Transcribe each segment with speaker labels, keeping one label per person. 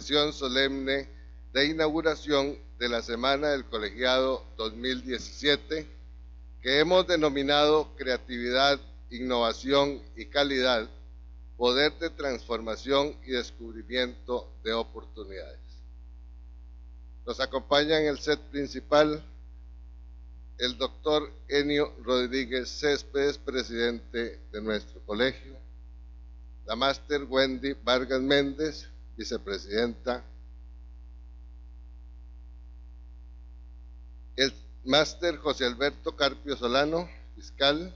Speaker 1: sesión solemne de inauguración de la Semana del Colegiado 2017, que hemos denominado Creatividad, Innovación y Calidad, poder de transformación y descubrimiento de oportunidades. Nos acompaña en el set principal el doctor Enio Rodríguez Céspedes, presidente de nuestro colegio, la máster Wendy Vargas Méndez, vicepresidenta, el máster José Alberto Carpio Solano, fiscal,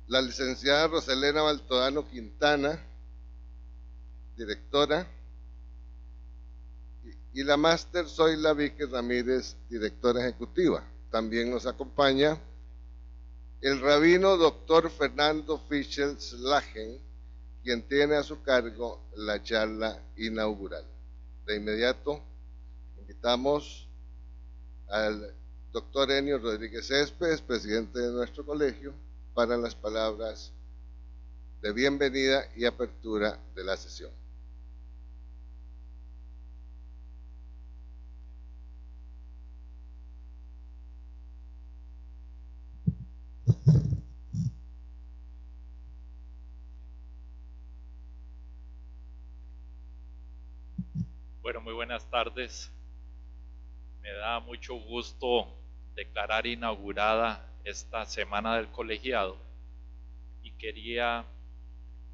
Speaker 1: la licenciada Roselena Baltodano Quintana, directora, y la máster Zoila Víquez Ramírez, directora ejecutiva. También nos acompaña el rabino doctor Fernando Fischel-Slagen, quien tiene a su cargo la charla inaugural. De inmediato invitamos al doctor Enio Rodríguez Céspedes, presidente de nuestro colegio, para las palabras de bienvenida y apertura de la sesión.
Speaker 2: Bueno, muy buenas tardes. Me da mucho gusto declarar inaugurada esta Semana del Colegiado y quería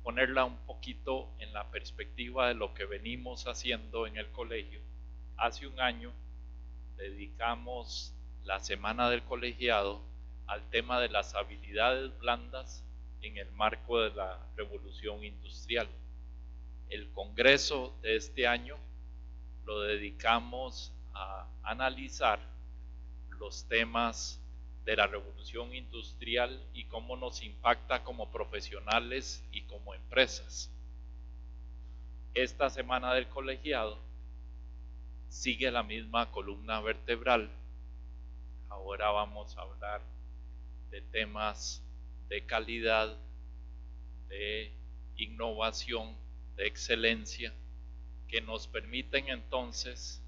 Speaker 2: ponerla un poquito en la perspectiva de lo que venimos haciendo en el colegio. Hace un año dedicamos la Semana del Colegiado al tema de las habilidades blandas en el marco de la Revolución Industrial. El congreso de este año lo dedicamos a analizar los temas de la revolución industrial y cómo nos impacta como profesionales y como empresas. Esta Semana del Colegiado sigue la misma columna vertebral. Ahora vamos a hablar de temas de calidad, de innovación, de excelencia, que nos permiten entonces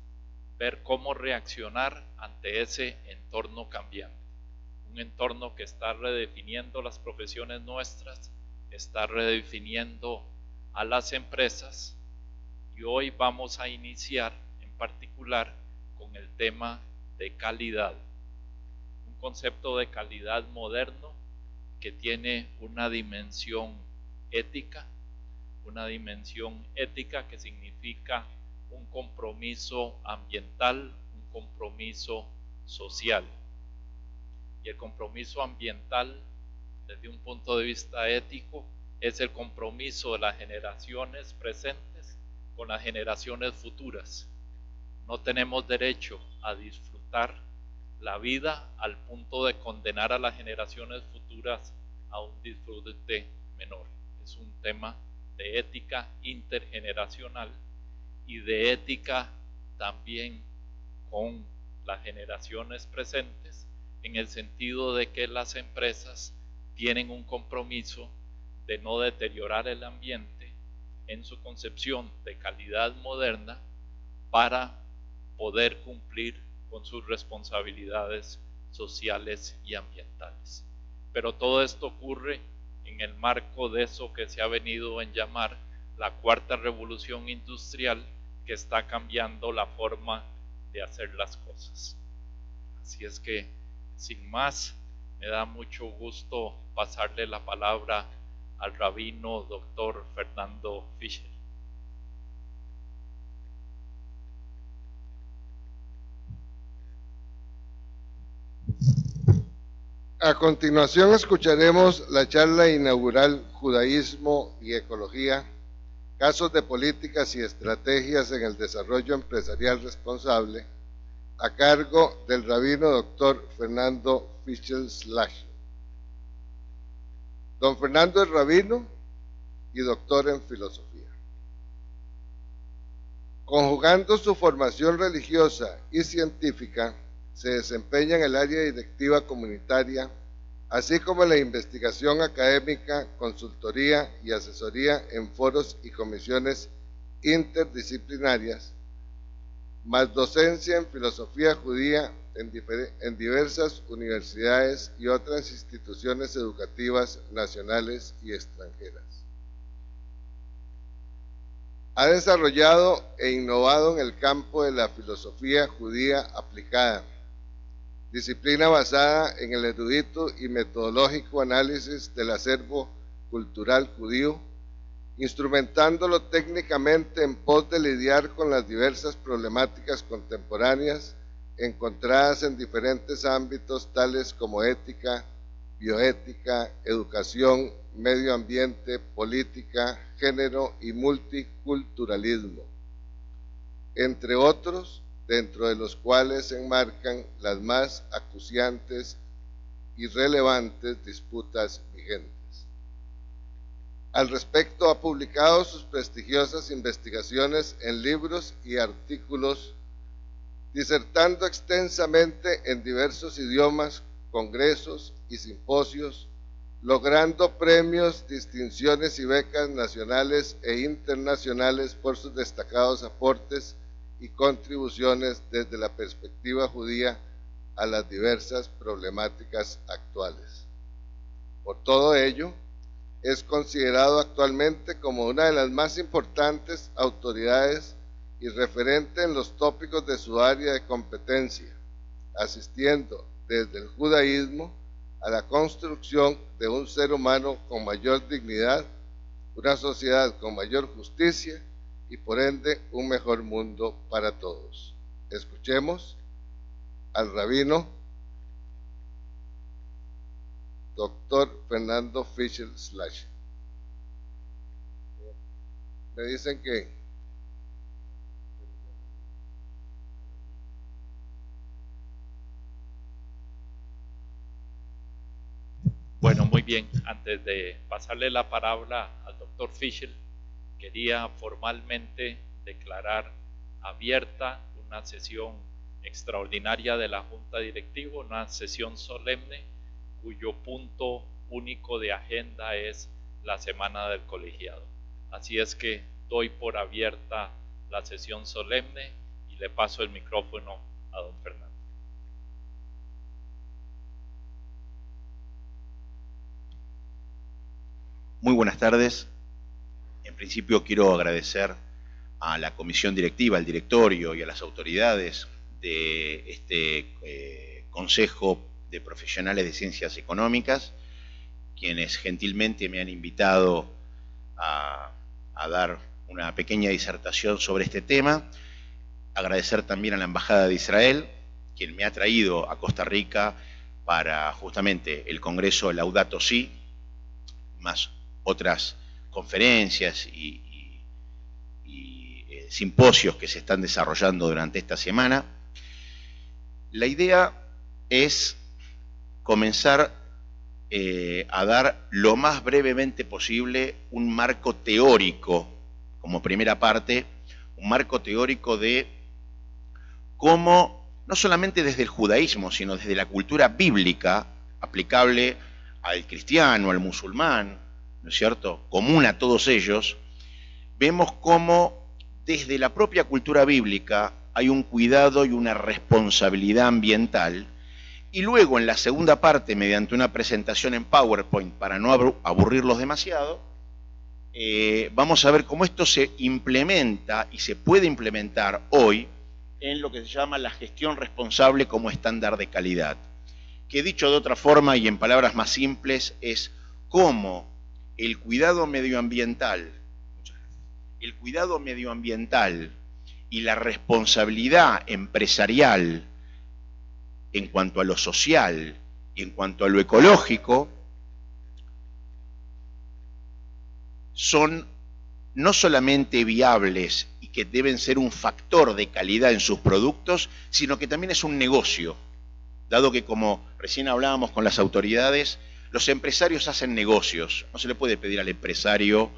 Speaker 2: ver cómo reaccionar ante ese entorno cambiante. Un entorno que está redefiniendo las profesiones nuestras, está redefiniendo a las empresas, y hoy vamos a iniciar en particular con el tema de calidad. Un concepto de calidad moderno que tiene una dimensión ética que significa un compromiso ambiental, un compromiso social. Y el compromiso ambiental, desde un punto de vista ético, es el compromiso de las generaciones presentes con las generaciones futuras. No tenemos derecho a disfrutar la vida al punto de condenar a las generaciones futuras a un disfrute menor. Es un tema de ética intergeneracional y de ética también con las generaciones presentes, en el sentido de que las empresas tienen un compromiso de no deteriorar el ambiente en su concepción de calidad moderna para poder cumplir con sus responsabilidades sociales y ambientales. Pero todo esto ocurre en el marco de eso que se ha venido en llamar la cuarta revolución industrial, que está cambiando la forma de hacer las cosas. Así es que, sin más, me da mucho gusto pasarle la palabra al rabino doctor Fernando Fischel.
Speaker 1: A continuación escucharemos la charla inaugural Judaísmo y Ecología, casos de políticas y estrategias en el desarrollo empresarial responsable, a cargo del rabino doctor Fernando Fischel-Slagen. Don Fernando es rabino y doctor en filosofía. Conjugando su formación religiosa y científica, se desempeña en el área directiva comunitaria, así como en la investigación académica, consultoría y asesoría en foros y comisiones interdisciplinarias, más docencia en filosofía judía en diversas universidades y otras instituciones educativas nacionales y extranjeras. Ha desarrollado e innovado en el campo de la filosofía judía aplicada, disciplina basada en el erudito y metodológico análisis del acervo cultural judío, instrumentándolo técnicamente en pos de lidiar con las diversas problemáticas contemporáneas encontradas en diferentes ámbitos tales como ética, bioética, educación, medio ambiente, política, género y multiculturalismo, entre otros, dentro de los cuales se enmarcan las más acuciantes y relevantes disputas vigentes. Al respecto, ha publicado sus prestigiosas investigaciones en libros y artículos, disertando extensamente en diversos idiomas, congresos y simposios, logrando premios, distinciones y becas nacionales e internacionales por sus destacados aportes y contribuciones desde la perspectiva judía a las diversas problemáticas actuales. Por todo ello, es considerado actualmente como una de las más importantes autoridades y referente en los tópicos de su área de competencia, asistiendo desde el judaísmo a la construcción de un ser humano con mayor dignidad, una sociedad con mayor justicia y por ende un mejor mundo para todos. Escuchemos al rabino Dr. Fernando Fischel-Slaghen. Me dicen que
Speaker 2: bueno, muy bien. Antes de pasarle la palabra al doctor Fischel, quería formalmente declarar abierta una sesión extraordinaria de la Junta Directiva, una sesión solemne cuyo punto único de agenda es la Semana del Colegiado. Así es que doy por abierta la sesión solemne y le paso el micrófono a don Fernando.
Speaker 3: Muy buenas tardes. En principio quiero agradecer a la comisión directiva, al directorio y a las autoridades de este Consejo de Profesionales de Ciencias Económicas, quienes gentilmente me han invitado a dar una pequeña disertación sobre este tema. Agradecer también a la Embajada de Israel, quien me ha traído a Costa Rica para justamente el Congreso Laudato Si, más otras conferencias y simposios que se están desarrollando durante esta semana. La idea es comenzar a dar lo más brevemente posible un marco teórico, como primera parte, un marco teórico de cómo, no solamente desde el judaísmo, sino desde la cultura bíblica, aplicable al cristiano, al musulmán, ¿no es cierto?, común a todos ellos, vemos cómo desde la propia cultura bíblica hay un cuidado y una responsabilidad ambiental. Y luego en la segunda parte, mediante una presentación en PowerPoint, para no aburrirlos demasiado, vamos a ver cómo esto se implementa y se puede implementar hoy en lo que se llama la gestión responsable como estándar de calidad. Que dicho de otra forma y en palabras más simples, es cómo el cuidado medioambiental, y la responsabilidad empresarial en cuanto a lo social y en cuanto a lo ecológico, son no solamente viables y que deben ser un factor de calidad en sus productos, sino que también es un negocio, dado que, como recién hablábamos con las autoridades, los empresarios hacen negocios. No se le puede pedir al empresario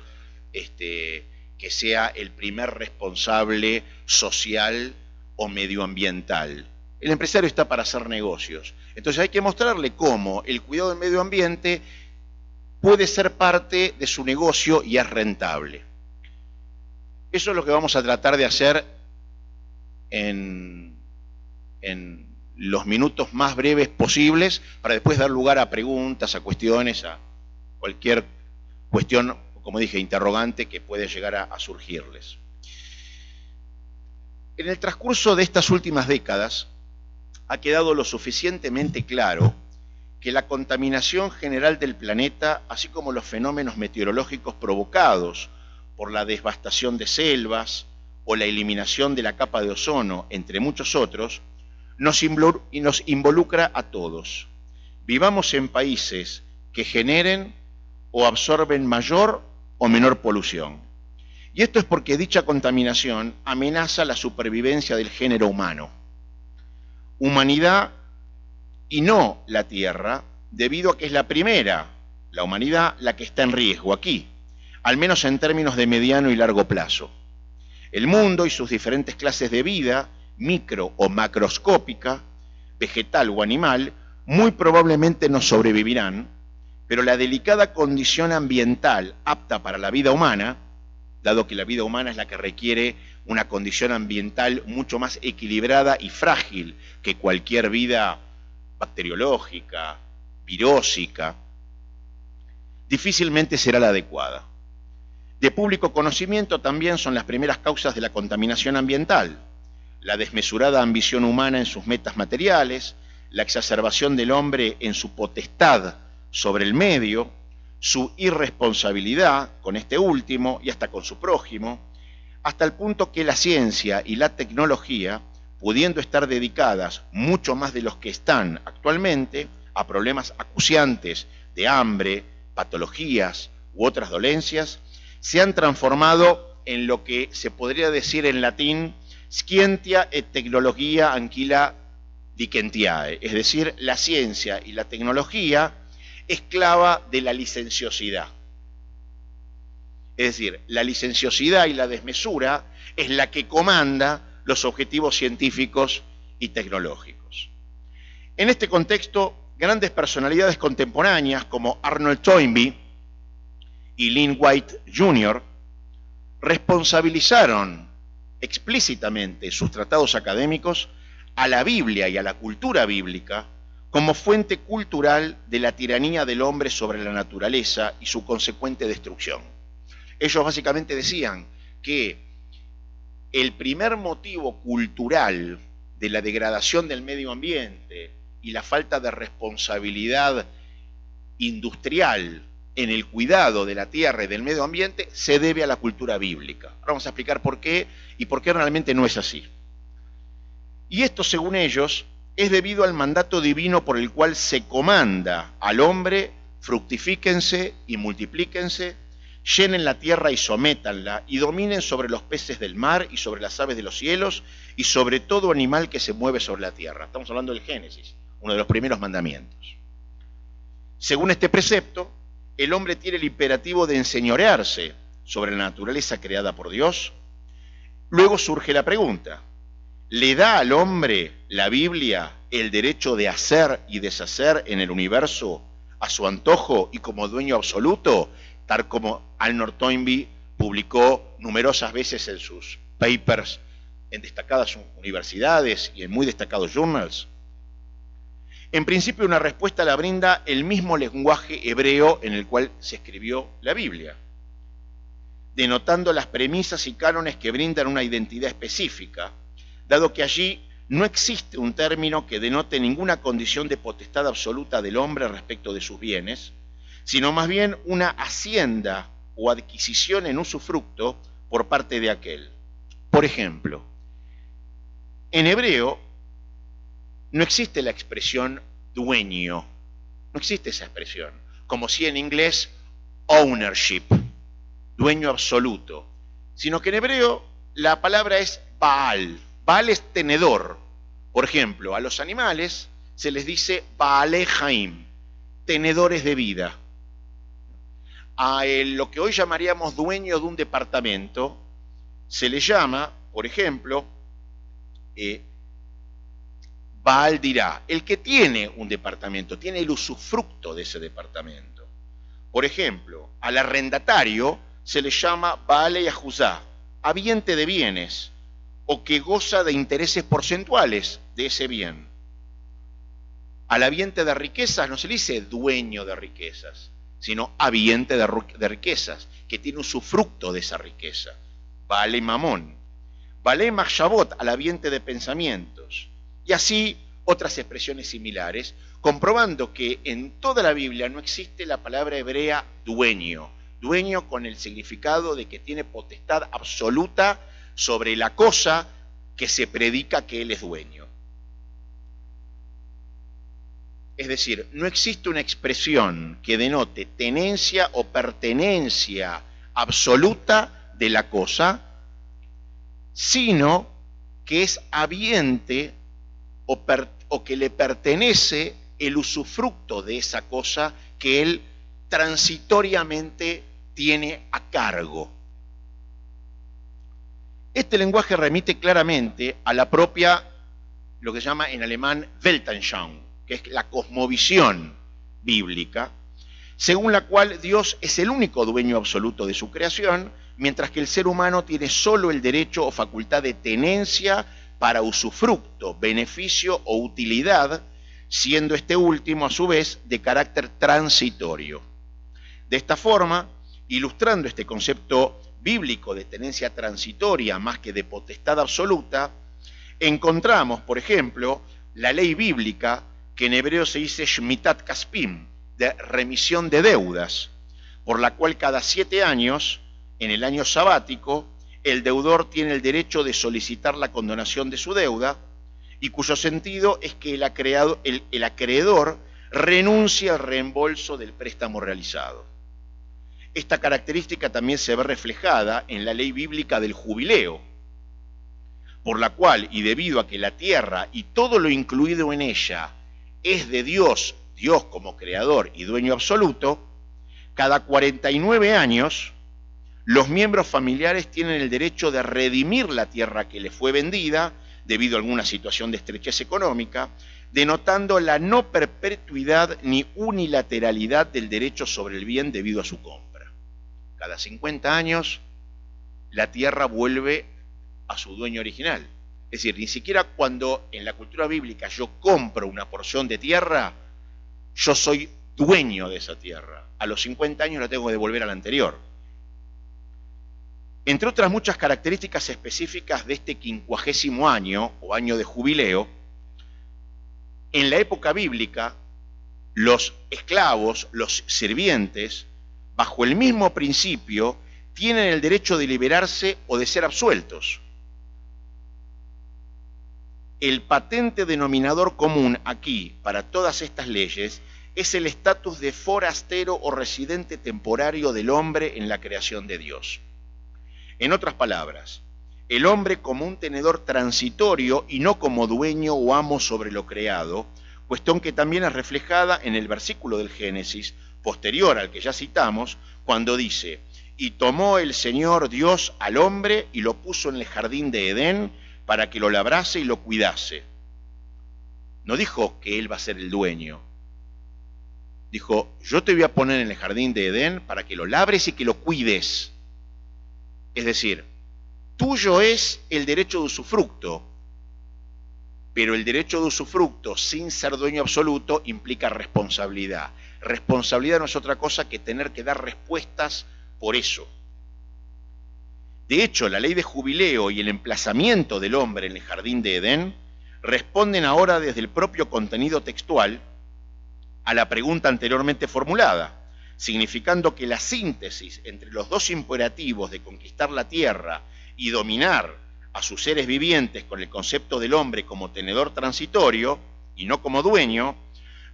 Speaker 3: que sea el primer responsable social o medioambiental. El empresario está para hacer negocios. Entonces hay que mostrarle cómo el cuidado del medio ambiente puede ser parte de su negocio y es rentable. Eso es lo que vamos a tratar de hacer en los minutos más breves posibles, para después dar lugar a preguntas, a cuestiones, a cualquier cuestión, como dije, interrogante que puede llegar a surgirles. En el transcurso de estas últimas décadas ha quedado lo suficientemente claro que la contaminación general del planeta, así como los fenómenos meteorológicos provocados por la devastación de selvas o la eliminación de la capa de ozono, entre muchos otros, nos involucra a todos. Vivamos en países que generen o absorben mayor o menor polución. Y esto es porque dicha contaminación amenaza la supervivencia del género humano. Humanidad y no la Tierra, debido a que es la primera, la humanidad, la que está en riesgo aquí, al menos en términos de mediano y largo plazo. El mundo y sus diferentes clases de vida, micro o macroscópica, vegetal o animal, muy probablemente no sobrevivirán, pero la delicada condición ambiental apta para la vida humana, dado que la vida humana es la que requiere una condición ambiental mucho más equilibrada y frágil que cualquier vida bacteriológica, virósica, difícilmente será la adecuada. De público conocimiento también son las primeras causas de la contaminación ambiental: la desmesurada ambición humana en sus metas materiales, la exacerbación del hombre en su potestad sobre el medio, su irresponsabilidad con este último y hasta con su prójimo, hasta el punto que la ciencia y la tecnología, pudiendo estar dedicadas mucho más de los que están actualmente a problemas acuciantes de hambre, patologías u otras dolencias, se han transformado en lo que se podría decir en latín scientia et technologia anquila dicentiae, es decir, la ciencia y la tecnología esclava de la licenciosidad. Es decir, la licenciosidad y la desmesura es la que comanda los objetivos científicos y tecnológicos. En este contexto, grandes personalidades contemporáneas como Arnold Toynbee y Lynn White Jr. responsabilizaron explícitamente sus tratados académicos a la Biblia y a la cultura bíblica como fuente cultural de la tiranía del hombre sobre la naturaleza y su consecuente destrucción. Ellos básicamente decían que el primer motivo cultural de la degradación del medio ambiente y la falta de responsabilidad industrial en el cuidado de la tierra y del medio ambiente se debe a la cultura bíblica. Ahora vamos a explicar por qué y por qué realmente no es así. Y esto, según ellos, es debido al mandato divino por el cual se comanda al hombre: fructifíquense y multiplíquense, llenen la tierra y sométanla, y dominen sobre los peces del mar y sobre las aves de los cielos y sobre todo animal que se mueve sobre la tierra. Estamos hablando del Génesis, uno de los primeros mandamientos. Según este precepto, el hombre tiene el imperativo de enseñorearse sobre la naturaleza creada por Dios. Luego surge la pregunta: ¿le da al hombre la Biblia el derecho de hacer y deshacer en el universo a su antojo y como dueño absoluto, tal como Arnold Toynbee publicó numerosas veces en sus papers en destacadas universidades y en muy destacados journals? En principio, una respuesta la brinda el mismo lenguaje hebreo en el cual se escribió la Biblia, denotando las premisas y cánones que brindan una identidad específica, dado que allí no existe un término que denote ninguna condición de potestad absoluta del hombre respecto de sus bienes, sino más bien una hacienda o adquisición en usufructo por parte de aquel. Por ejemplo, en hebreo no existe la expresión dueño, no existe esa expresión, como si en inglés ownership, dueño absoluto, sino que en hebreo la palabra es Baal. Baal es tenedor. Por ejemplo, a los animales se les dice Baalei Haim, tenedores de vida. A lo que hoy llamaríamos dueño de un departamento se le llama, por ejemplo, Baal dirá, el que tiene un departamento, tiene el usufructo de ese departamento. Por ejemplo, al arrendatario se le llama Baalei Ahuzá, habiente de bienes o que goza de intereses porcentuales de ese bien. Al habiente de riquezas no se le dice dueño de riquezas, sino habiente de riquezas, que tiene usufructo de esa riqueza. Vale mamón. Vale machabot, al habiente de pensamientos. Y así otras expresiones similares, comprobando que en toda la Biblia no existe la palabra hebrea dueño. Dueño con el significado de que tiene potestad absoluta sobre la cosa que se predica que él es dueño. Es decir, no existe una expresión que denote tenencia o pertenencia absoluta de la cosa, sino que es habiente o que le pertenece el usufructo de esa cosa que él transitoriamente tiene a cargo. Este lenguaje remite claramente a la propia, lo que se llama en alemán Weltanschauung, que es la cosmovisión bíblica, según la cual Dios es el único dueño absoluto de su creación, mientras que el ser humano tiene solo el derecho o facultad de tenencia para usufructo, beneficio o utilidad, siendo este último a su vez de carácter transitorio. De esta forma, ilustrando este concepto bíblico de tenencia transitoria más que de potestad absoluta, encontramos, por ejemplo, la ley bíblica que en hebreo se dice Shmitat Kaspim, de remisión de deudas, por la cual cada 7 años, en el año sabático, el deudor tiene el derecho de solicitar la condonación de su deuda, y cuyo sentido es que el acreedor renuncia al reembolso del préstamo realizado. Esta característica también se ve reflejada en la ley bíblica del jubileo, por la cual, y debido a que la tierra y todo lo incluido en ella es de Dios, Dios como creador y dueño absoluto, cada 49 años los miembros familiares tienen el derecho de redimir la tierra que les fue vendida debido a alguna situación de estrechez económica, denotando la no perpetuidad ni unilateralidad del derecho sobre el bien debido a su compra. Cada 50 años la tierra vuelve a su dueño original. Es decir, ni siquiera cuando en la cultura bíblica yo compro una porción de tierra, yo soy dueño de esa tierra. A los 50 años la tengo que devolver a la anterior. Entre otras muchas características específicas de este 50º año o año de jubileo, en la época bíblica, los esclavos, los sirvientes, bajo el mismo principio, tienen el derecho de liberarse o de ser absueltos. El patente denominador común aquí para todas estas leyes es el estatus de forastero o residente temporario del hombre en la creación de Dios. En otras palabras, el hombre como un tenedor transitorio y no como dueño o amo sobre lo creado, cuestión que también es reflejada en el versículo del Génesis, posterior al que ya citamos, cuando dice: y tomó el Señor Dios al hombre y lo puso en el jardín de Edén para que lo labrase y lo cuidase. No dijo que él va a ser el dueño. Dijo: yo te voy a poner en el jardín de Edén para que lo labres y que lo cuides. Es decir, tuyo es el derecho de usufructo, pero el derecho de usufructo sin ser dueño absoluto implica responsabilidad. Responsabilidad no es otra cosa que tener que dar respuestas por eso. De hecho, la ley de jubileo y el emplazamiento del hombre en el jardín de Edén responden ahora desde el propio contenido textual a la pregunta anteriormente formulada, significando que la síntesis entre los dos imperativos de conquistar la tierra y dominar a sus seres vivientes con el concepto del hombre como tenedor transitorio y no como dueño,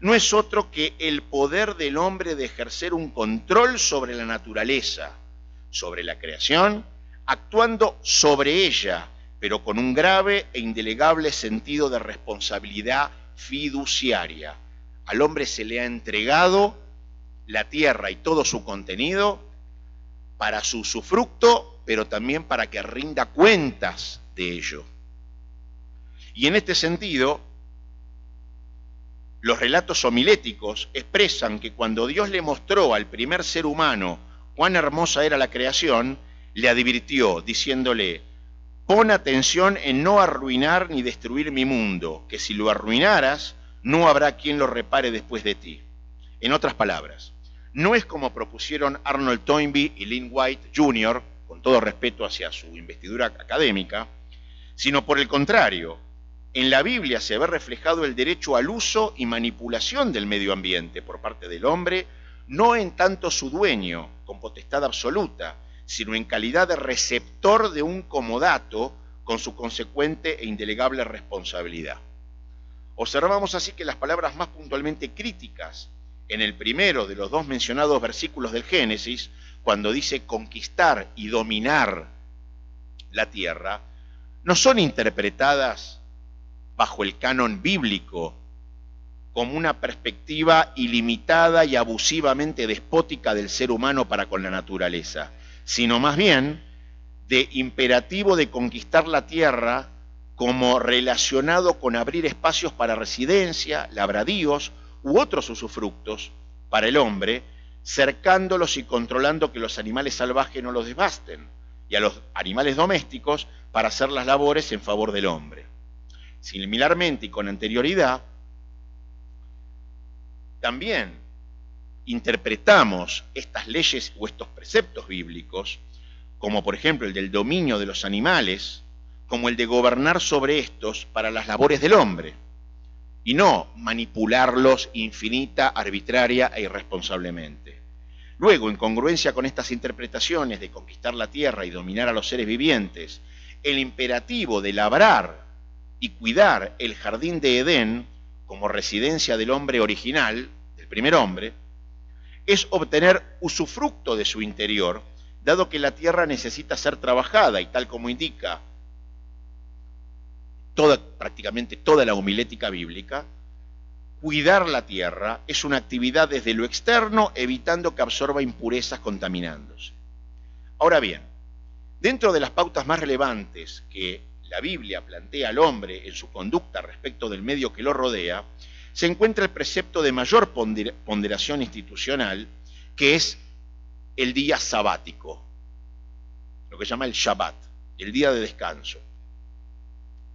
Speaker 3: no es otro que el poder del hombre de ejercer un control sobre la naturaleza, sobre la creación, actuando sobre ella, pero con un grave e indelegable sentido de responsabilidad fiduciaria. Al hombre se le ha entregado la tierra y todo su contenido para su usufructo, pero también para que rinda cuentas de ello. Y en este sentido, los relatos homiléticos expresan que cuando Dios le mostró al primer ser humano cuán hermosa era la creación, le advirtió diciéndole: pon atención en no arruinar ni destruir mi mundo, que si lo arruinaras, no habrá quien lo repare después de ti. En otras palabras, no es como propusieron Arnold Toynbee y Lynn White Jr., con todo respeto hacia su investidura académica, sino por el contrario. En la Biblia se ve reflejado el derecho al uso y manipulación del medio ambiente por parte del hombre, no en tanto su dueño, con potestad absoluta, sino en calidad de receptor de un comodato con su consecuente e indelegable responsabilidad. Observamos así que las palabras más puntualmente críticas en el primero de los dos mencionados versículos del Génesis, cuando dice conquistar y dominar la tierra, no son interpretadas bajo el canon bíblico como una perspectiva ilimitada y abusivamente despótica del ser humano para con la naturaleza, sino más bien de imperativo de conquistar la tierra como relacionado con abrir espacios para residencia, labradíos u otros usufructos para el hombre, cercándolos y controlando que los animales salvajes no los devasten, y a los animales domésticos para hacer las labores en favor del hombre. Similarmente y con anterioridad, también interpretamos estas leyes o estos preceptos bíblicos, como por ejemplo el del dominio de los animales, como el de gobernar sobre estos para las labores del hombre, y no manipularlos infinita, arbitraria e irresponsablemente. Luego, en congruencia con estas interpretaciones de conquistar la tierra y dominar a los seres vivientes, el imperativo de labrar y cuidar el jardín de Edén como residencia del hombre original, del primer hombre, es obtener usufructo de su interior, dado que la tierra necesita ser trabajada y tal como indica prácticamente toda la homilética bíblica, cuidar la tierra es una actividad desde lo externo, evitando que absorba impurezas contaminándose. Ahora bien, dentro de las pautas más relevantes que la Biblia plantea al hombre en su conducta respecto del medio que lo rodea, se encuentra el precepto de mayor ponderación institucional, que es el día sabático, lo que se llama el Shabbat, el día de descanso,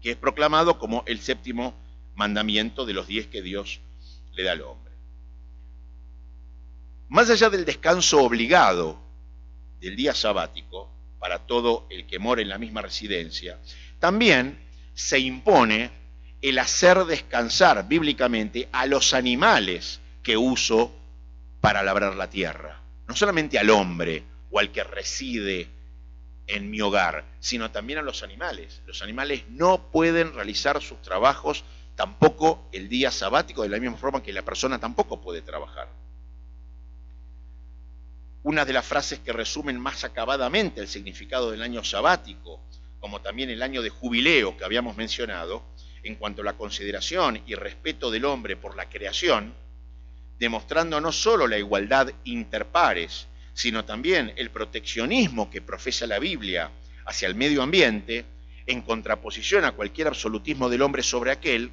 Speaker 3: que es proclamado como el séptimo mandamiento de los 10 que Dios le da al hombre. Más allá del descanso obligado del día sabático para todo el que mora en la misma residencia, también se impone el hacer descansar bíblicamente a los animales que uso para labrar la tierra, no solamente al hombre o al que reside en mi hogar, sino también a los animales. Los animales no pueden realizar sus trabajos tampoco el día sabático, de la misma forma que la persona tampoco puede trabajar. Una de las frases que resumen más acabadamente el significado del año sabático, como también el año de jubileo que habíamos mencionado, en cuanto a la consideración y respeto del hombre por la creación, demostrando no solo la igualdad interpares, sino también el proteccionismo que profesa la Biblia hacia el medio ambiente, en contraposición a cualquier absolutismo del hombre sobre aquel,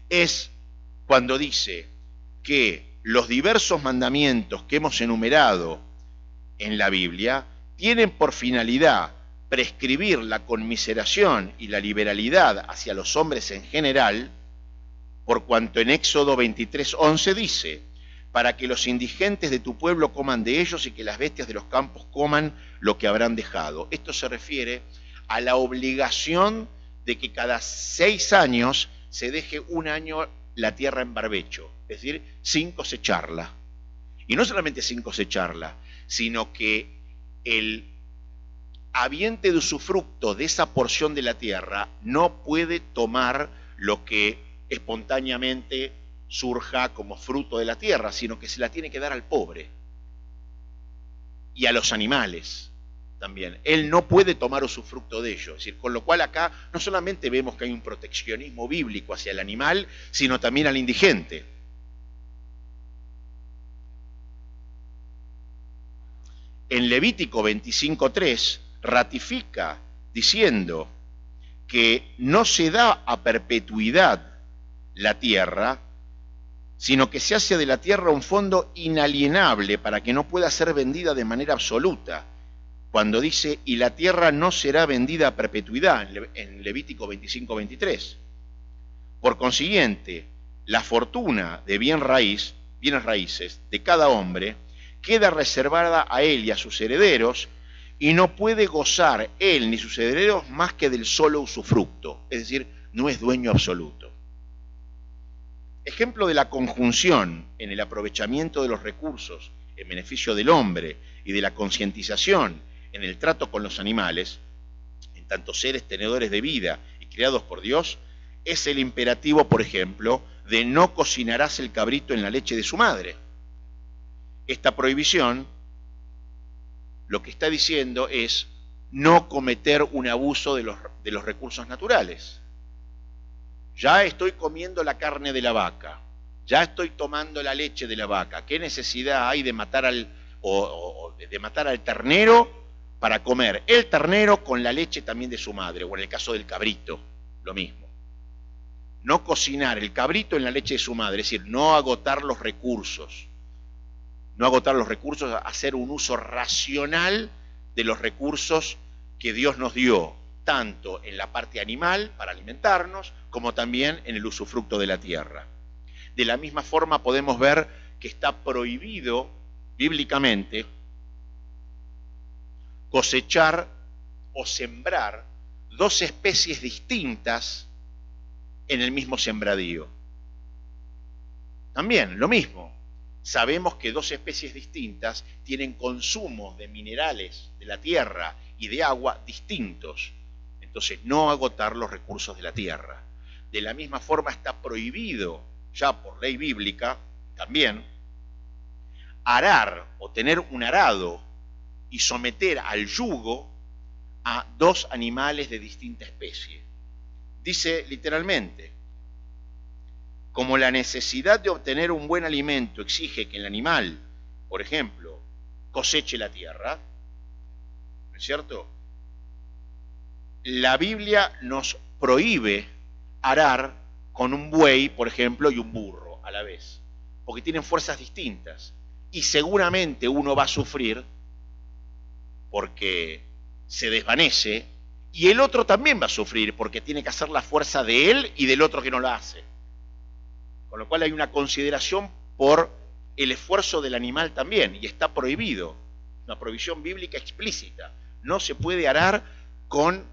Speaker 3: es cuando dice que los diversos mandamientos que hemos enumerado en la Biblia tienen por finalidad prescribir la conmiseración y la liberalidad hacia los hombres en general, por cuanto en Éxodo 23:11 dice: para que los indigentes de tu pueblo coman de ellos y que las bestias de los campos coman lo que habrán dejado. Esto se refiere a la obligación de que cada 6 años se deje un año la tierra en barbecho, es decir, sin cosecharla. Y no solamente sin cosecharla, sino que el habiente de usufructo de esa porción de la tierra no puede tomar lo que espontáneamente surja como fruto de la tierra, sino que se la tiene que dar al pobre y a los animales también. Él no puede tomar usufructo de ello. Es decir, con lo cual acá no solamente vemos que hay un proteccionismo bíblico hacia el animal, sino también al indigente. En Levítico 25:3 ratifica diciendo que no se da a perpetuidad la tierra, sino que se hace de la tierra un fondo inalienable para que no pueda ser vendida de manera absoluta, cuando dice, y la tierra no será vendida a perpetuidad, en Levítico 25-23. Por consiguiente, la fortuna de bienes raíces de cada hombre queda reservada a él y a sus herederos, y no puede gozar él ni sus herederos más que del solo usufructo, es decir, no es dueño absoluto. Ejemplo de la conjunción en el aprovechamiento de los recursos en beneficio del hombre y de la concientización en el trato con los animales, en tanto seres tenedores de vida y creados por Dios, es el imperativo, por ejemplo, de no cocinarás el cabrito en la leche de su madre. Esta prohibición lo que está diciendo es no cometer un abuso de los recursos naturales. Ya estoy comiendo la carne de la vaca, ya estoy tomando la leche de la vaca. ¿Qué necesidad hay de matar de matar al ternero para comer el ternero con la leche también de su madre? O en el caso del cabrito, lo mismo. No cocinar el cabrito en la leche de su madre, es decir, no agotar los recursos. No agotar los recursos, hacer un uso racional de los recursos que Dios nos dio, tanto en la parte animal para alimentarnos, como también en el usufructo de la tierra. De la misma forma podemos ver que está prohibido bíblicamente cosechar o sembrar dos especies distintas en el mismo sembradío. También lo mismo. Sabemos que dos especies distintas tienen consumos de minerales de la tierra y de agua distintos. Entonces, no agotar los recursos de la tierra. De la misma forma está prohibido, ya por ley bíblica, también, arar o tener un arado y someter al yugo a dos animales de distinta especie. Dice literalmente, como la necesidad de obtener un buen alimento exige que el animal, por ejemplo, coseche la tierra, ¿no es cierto? La Biblia nos prohíbe arar con un buey, por ejemplo, y un burro a la vez, porque tienen fuerzas distintas. Y seguramente uno va a sufrir porque se desvanece, y el otro también va a sufrir porque tiene que hacer la fuerza de él y del otro que no la hace. Con lo cual hay una consideración por el esfuerzo del animal también, y está prohibido, una prohibición bíblica explícita. No se puede arar con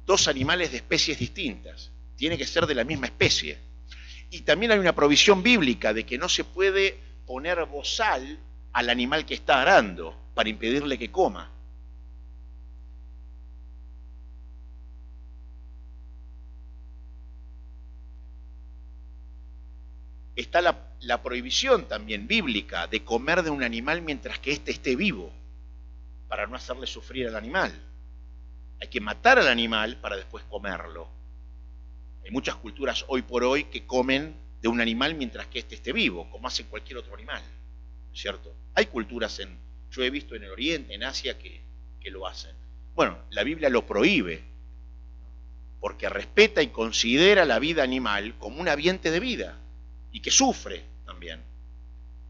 Speaker 3: dos animales de especies distintas, tiene que ser de la misma especie. Y también hay una provisión bíblica de que no se puede poner bozal al animal que está arando para impedirle que coma. Está la prohibición también bíblica de comer de un animal mientras que éste esté vivo, para no hacerle sufrir al animal. Hay que matar al animal para después comerlo. Hay muchas culturas hoy por hoy que comen de un animal mientras que éste esté vivo, como hace cualquier otro animal, ¿no es cierto? Hay culturas, yo he visto en el Oriente, en Asia, que lo hacen. Bueno, la Biblia lo prohíbe, porque respeta y considera la vida animal como un ambiente de vida, y que sufre también.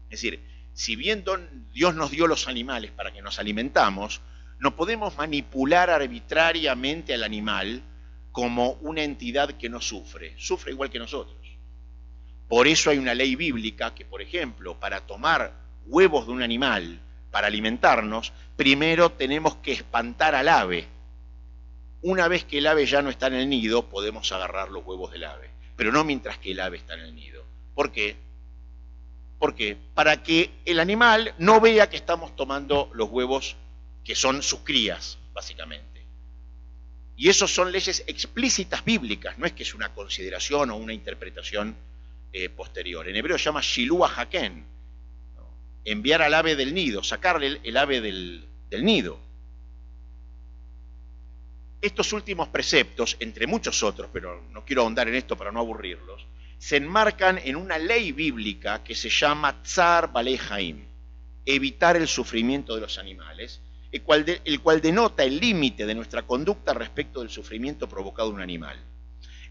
Speaker 3: Es decir, si bien Dios nos dio los animales para que nos alimentamos, no podemos manipular arbitrariamente al animal como una entidad que no sufre. Sufre igual que nosotros. Por eso hay una ley bíblica que, por ejemplo, para tomar huevos de un animal, para alimentarnos, primero tenemos que espantar al ave. Una vez que el ave ya no está en el nido, podemos agarrar los huevos del ave, pero no mientras que el ave está en el nido. ¿Por qué? ¿Por qué? Para que el animal no vea que estamos tomando los huevos que son sus crías, básicamente. Y eso son leyes explícitas bíblicas, no es que es una consideración o una interpretación posterior. En hebreo se llama shilua haken, ¿no? Enviar al ave del nido, sacarle el ave del nido. Estos últimos preceptos, entre muchos otros, pero no quiero ahondar en esto para no aburrirlos, se enmarcan en una ley bíblica que se llama Tzar Balei Haim, evitar el sufrimiento de los animales, el cual denota el límite de nuestra conducta respecto del sufrimiento provocado en un animal.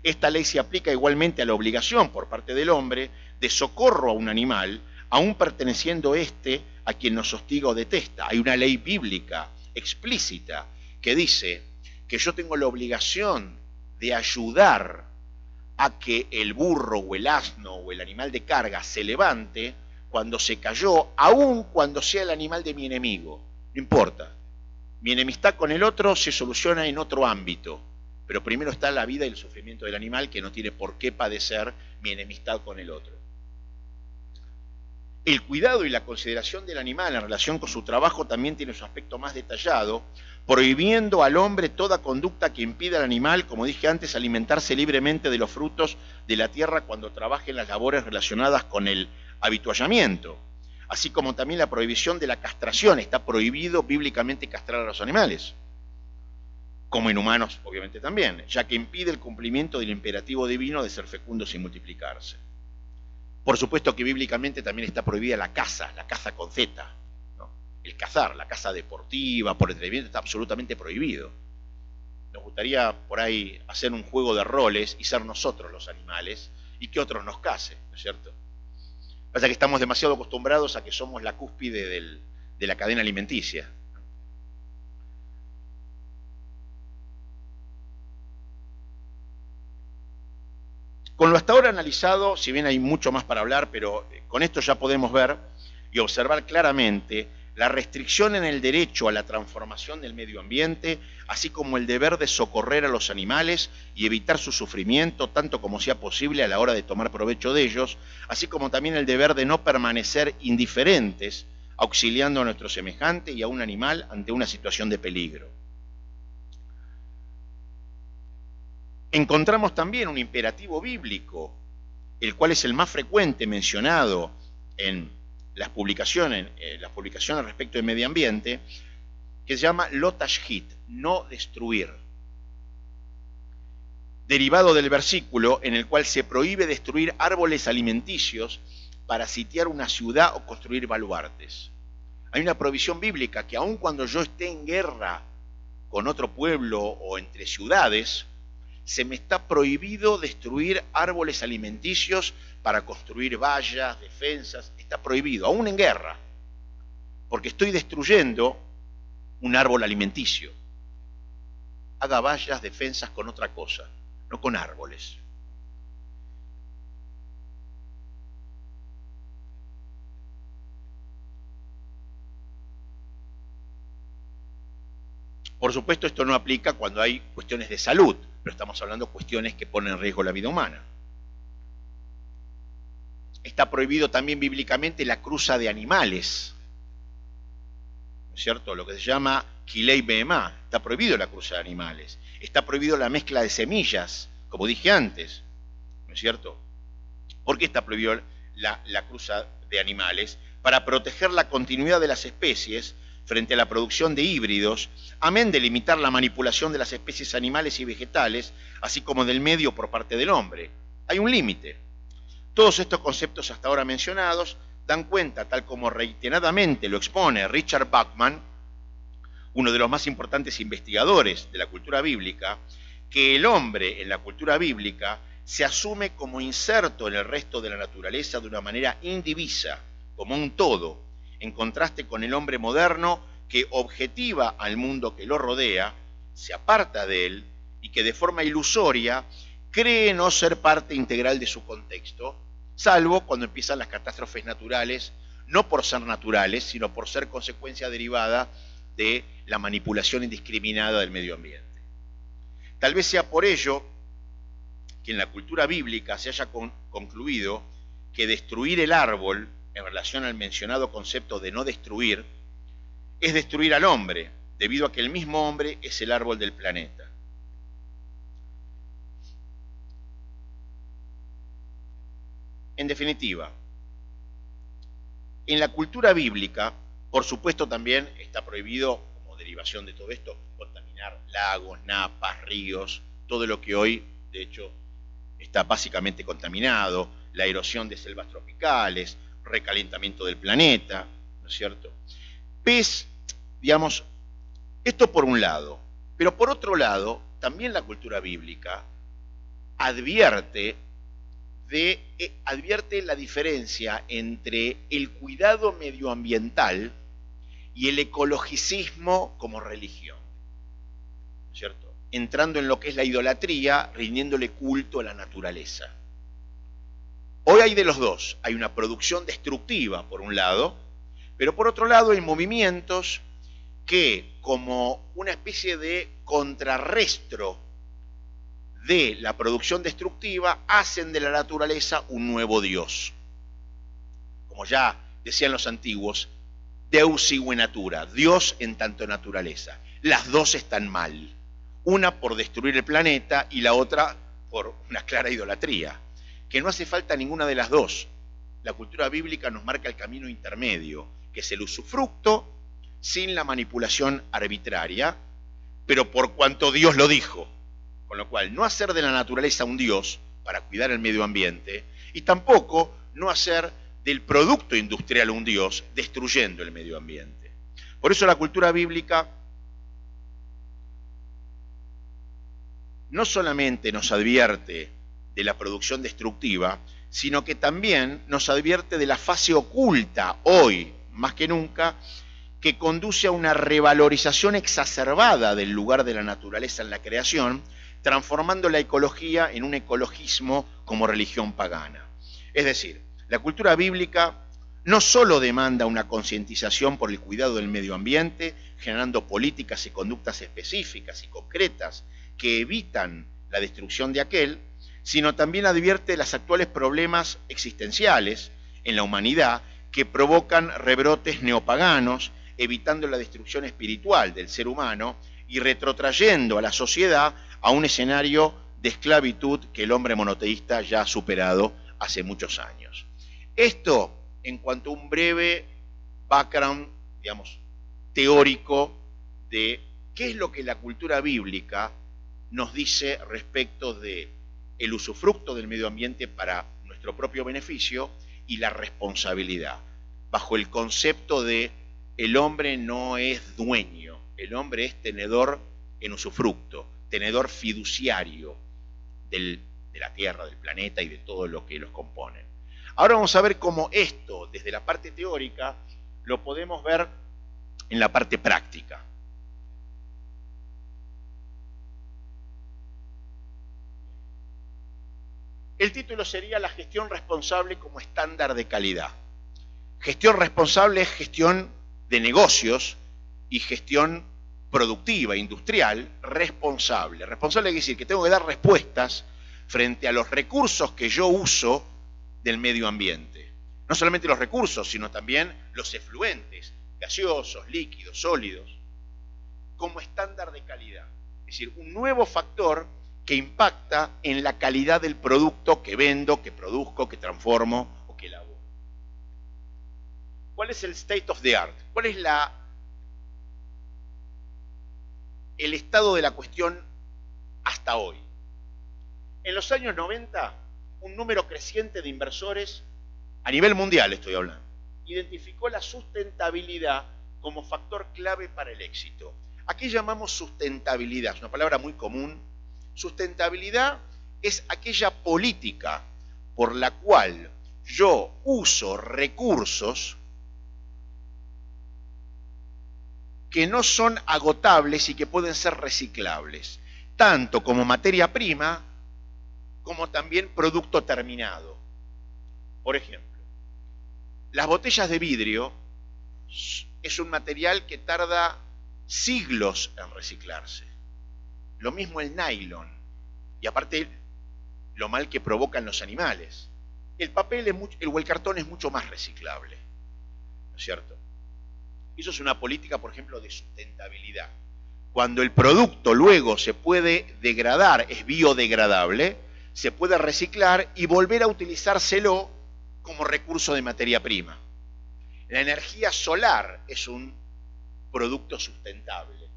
Speaker 3: Esta ley se aplica igualmente a la obligación por parte del hombre de socorro a un animal, aún perteneciendo éste a quien nos hostiga o detesta. Hay una ley bíblica explícita que dice que yo tengo la obligación de ayudar a que el burro o el asno o el animal de carga se levante cuando se cayó, aun cuando sea el animal de mi enemigo. No importa. Mi enemistad con el otro se soluciona en otro ámbito, pero primero está la vida y el sufrimiento del animal, que no tiene por qué padecer mi enemistad con el otro. El cuidado y la consideración del animal en relación con su trabajo también tiene su aspecto más detallado, prohibiendo al hombre toda conducta que impida al animal, como dije antes, alimentarse libremente de los frutos de la tierra cuando trabaje en las labores relacionadas con el avituallamiento, así como también la prohibición de la castración. Está prohibido bíblicamente castrar a los animales, como en humanos obviamente también, ya que impide el cumplimiento del imperativo divino de ser fecundos y multiplicarse. Por supuesto que bíblicamente también está prohibida la caza con Z, ¿no? El cazar, la caza deportiva, por entretenimiento, está absolutamente prohibido. Nos gustaría por ahí hacer un juego de roles y ser nosotros los animales y que otros nos cacen, ¿no es cierto? Pasa que estamos demasiado acostumbrados a que somos la cúspide de la cadena alimenticia. Con lo hasta ahora analizado, si bien hay mucho más para hablar, pero con esto ya podemos ver y observar claramente la restricción en el derecho a la transformación del medio ambiente, así como el deber de socorrer a los animales y evitar su sufrimiento, tanto como sea posible a la hora de tomar provecho de ellos, así como también el deber de no permanecer indiferentes, auxiliando a nuestro semejante y a un animal ante una situación de peligro. Encontramos también un imperativo bíblico, el cual es el más frecuente mencionado en las publicaciones respecto del medio ambiente, que se llama lo tashhit, no destruir, derivado del versículo en el cual se prohíbe destruir árboles alimenticios para sitiar una ciudad o construir baluartes. Hay una prohibición bíblica que aun cuando yo esté en guerra con otro pueblo o entre ciudades, se me está prohibido destruir árboles alimenticios para construir vallas, defensas. Está prohibido, aún en guerra, porque estoy destruyendo un árbol alimenticio. Haga vallas, defensas con otra cosa, no con árboles. Por supuesto, esto no aplica cuando hay cuestiones de salud, pero estamos hablando de cuestiones que ponen en riesgo la vida humana. Está prohibido también bíblicamente la cruza de animales, ¿no es cierto? Lo que se llama Kilei Behemá. Está prohibido la cruza de animales. Está prohibido la mezcla de semillas, como dije antes, ¿no es cierto? ¿Por qué está prohibido la cruza de animales? Para proteger la continuidad de las especies frente a la producción de híbridos, amén de limitar la manipulación de las especies animales y vegetales, así como del medio por parte del hombre. Hay un límite. Todos estos conceptos hasta ahora mencionados dan cuenta, tal como reiteradamente lo expone Richard Bachman, uno de los más importantes investigadores de la cultura bíblica, que el hombre en la cultura bíblica se asume como inserto en el resto de la naturaleza de una manera indivisa, como un todo, en contraste con el hombre moderno que objetiva al mundo que lo rodea, se aparta de él y que de forma ilusoria cree no ser parte integral de su contexto, salvo cuando empiezan las catástrofes naturales, no por ser naturales, sino por ser consecuencia derivada de la manipulación indiscriminada del medio ambiente. Tal vez sea por ello que en la cultura bíblica se haya concluido que destruir el árbol, en relación al mencionado concepto de no destruir, es destruir al hombre, debido a que el mismo hombre es el árbol del planeta. En definitiva, en la cultura bíblica, por supuesto también está prohibido, como derivación de todo esto, contaminar lagos, napas, ríos, todo lo que hoy, de hecho, está básicamente contaminado, la erosión de selvas tropicales, recalentamiento del planeta, ¿no es cierto? Digamos, esto por un lado, pero por otro lado, también la cultura bíblica advierte la diferencia entre el cuidado medioambiental y el ecologicismo como religión, ¿cierto? Entrando en lo que es la idolatría, rindiéndole culto a la naturaleza. Hoy hay de los dos, hay una producción destructiva por un lado, pero por otro lado hay movimientos que, como una especie de contrarrestro de la producción destructiva, hacen de la naturaleza un nuevo Dios. Como ya decían los antiguos, Deus sigue natura, Dios en tanto naturaleza. Las dos están mal, una por destruir el planeta y la otra por una clara idolatría, que no hace falta ninguna de las dos. La cultura bíblica nos marca el camino intermedio, que es el usufructo sin la manipulación arbitraria, pero por cuanto Dios lo dijo. Con lo cual, no hacer de la naturaleza un Dios para cuidar el medio ambiente, y tampoco no hacer del producto industrial un Dios destruyendo el medio ambiente. Por eso la cultura bíblica no solamente nos advierte de la producción destructiva, sino que también nos advierte de la fase oculta, hoy más que nunca, que conduce a una revalorización exacerbada del lugar de la naturaleza en la creación, transformando la ecología en un ecologismo como religión pagana. Es decir, la cultura bíblica no solo demanda una concientización por el cuidado del medio ambiente, generando políticas y conductas específicas y concretas que evitan la destrucción de aquel, sino también advierte los actuales problemas existenciales en la humanidad que provocan rebrotes neopaganos, evitando la destrucción espiritual del ser humano y retrotrayendo a la sociedad a un escenario de esclavitud que el hombre monoteísta ya ha superado hace muchos años. Esto en cuanto a un breve background, digamos, teórico de qué es lo que la cultura bíblica nos dice respecto de el usufructo del medio ambiente para nuestro propio beneficio y la responsabilidad, bajo el concepto de el hombre no es dueño, el hombre es tenedor en usufructo, tenedor fiduciario de la Tierra, del planeta y de todo lo que los compone. Ahora vamos a ver cómo esto, desde la parte teórica, lo podemos ver en la parte práctica. El título sería La gestión responsable como estándar de calidad. Gestión responsable es gestión de negocios y gestión productiva, industrial, responsable. Responsable quiere decir que tengo que dar respuestas frente a los recursos que yo uso del medio ambiente. No solamente los recursos, sino también los efluentes, gaseosos, líquidos, sólidos, como estándar de calidad. Es decir, un nuevo factor que impacta en la calidad del producto que vendo, que produzco, que transformo o que elaboro. ¿Cuál es el state of the art? ¿Cuál es el estado de la cuestión hasta hoy? En los años 90, un número creciente de inversores, a nivel mundial estoy hablando, identificó la sustentabilidad como factor clave para el éxito. ¿A qué llamamos sustentabilidad? Es una palabra muy común. Sustentabilidad es aquella política por la cual yo uso recursos que no son agotables y que pueden ser reciclables, tanto como materia prima como también producto terminado. Por ejemplo, las botellas de vidrio es un material que tarda siglos en reciclarse. Lo mismo el nylon, y aparte lo mal que provocan los animales. El papel o el cartón es mucho más reciclable, ¿no es cierto? Eso es una política, por ejemplo, de sustentabilidad. Cuando el producto luego se puede degradar, es biodegradable, se puede reciclar y volver a utilizárselo como recurso de materia prima. La energía solar es un producto sustentable.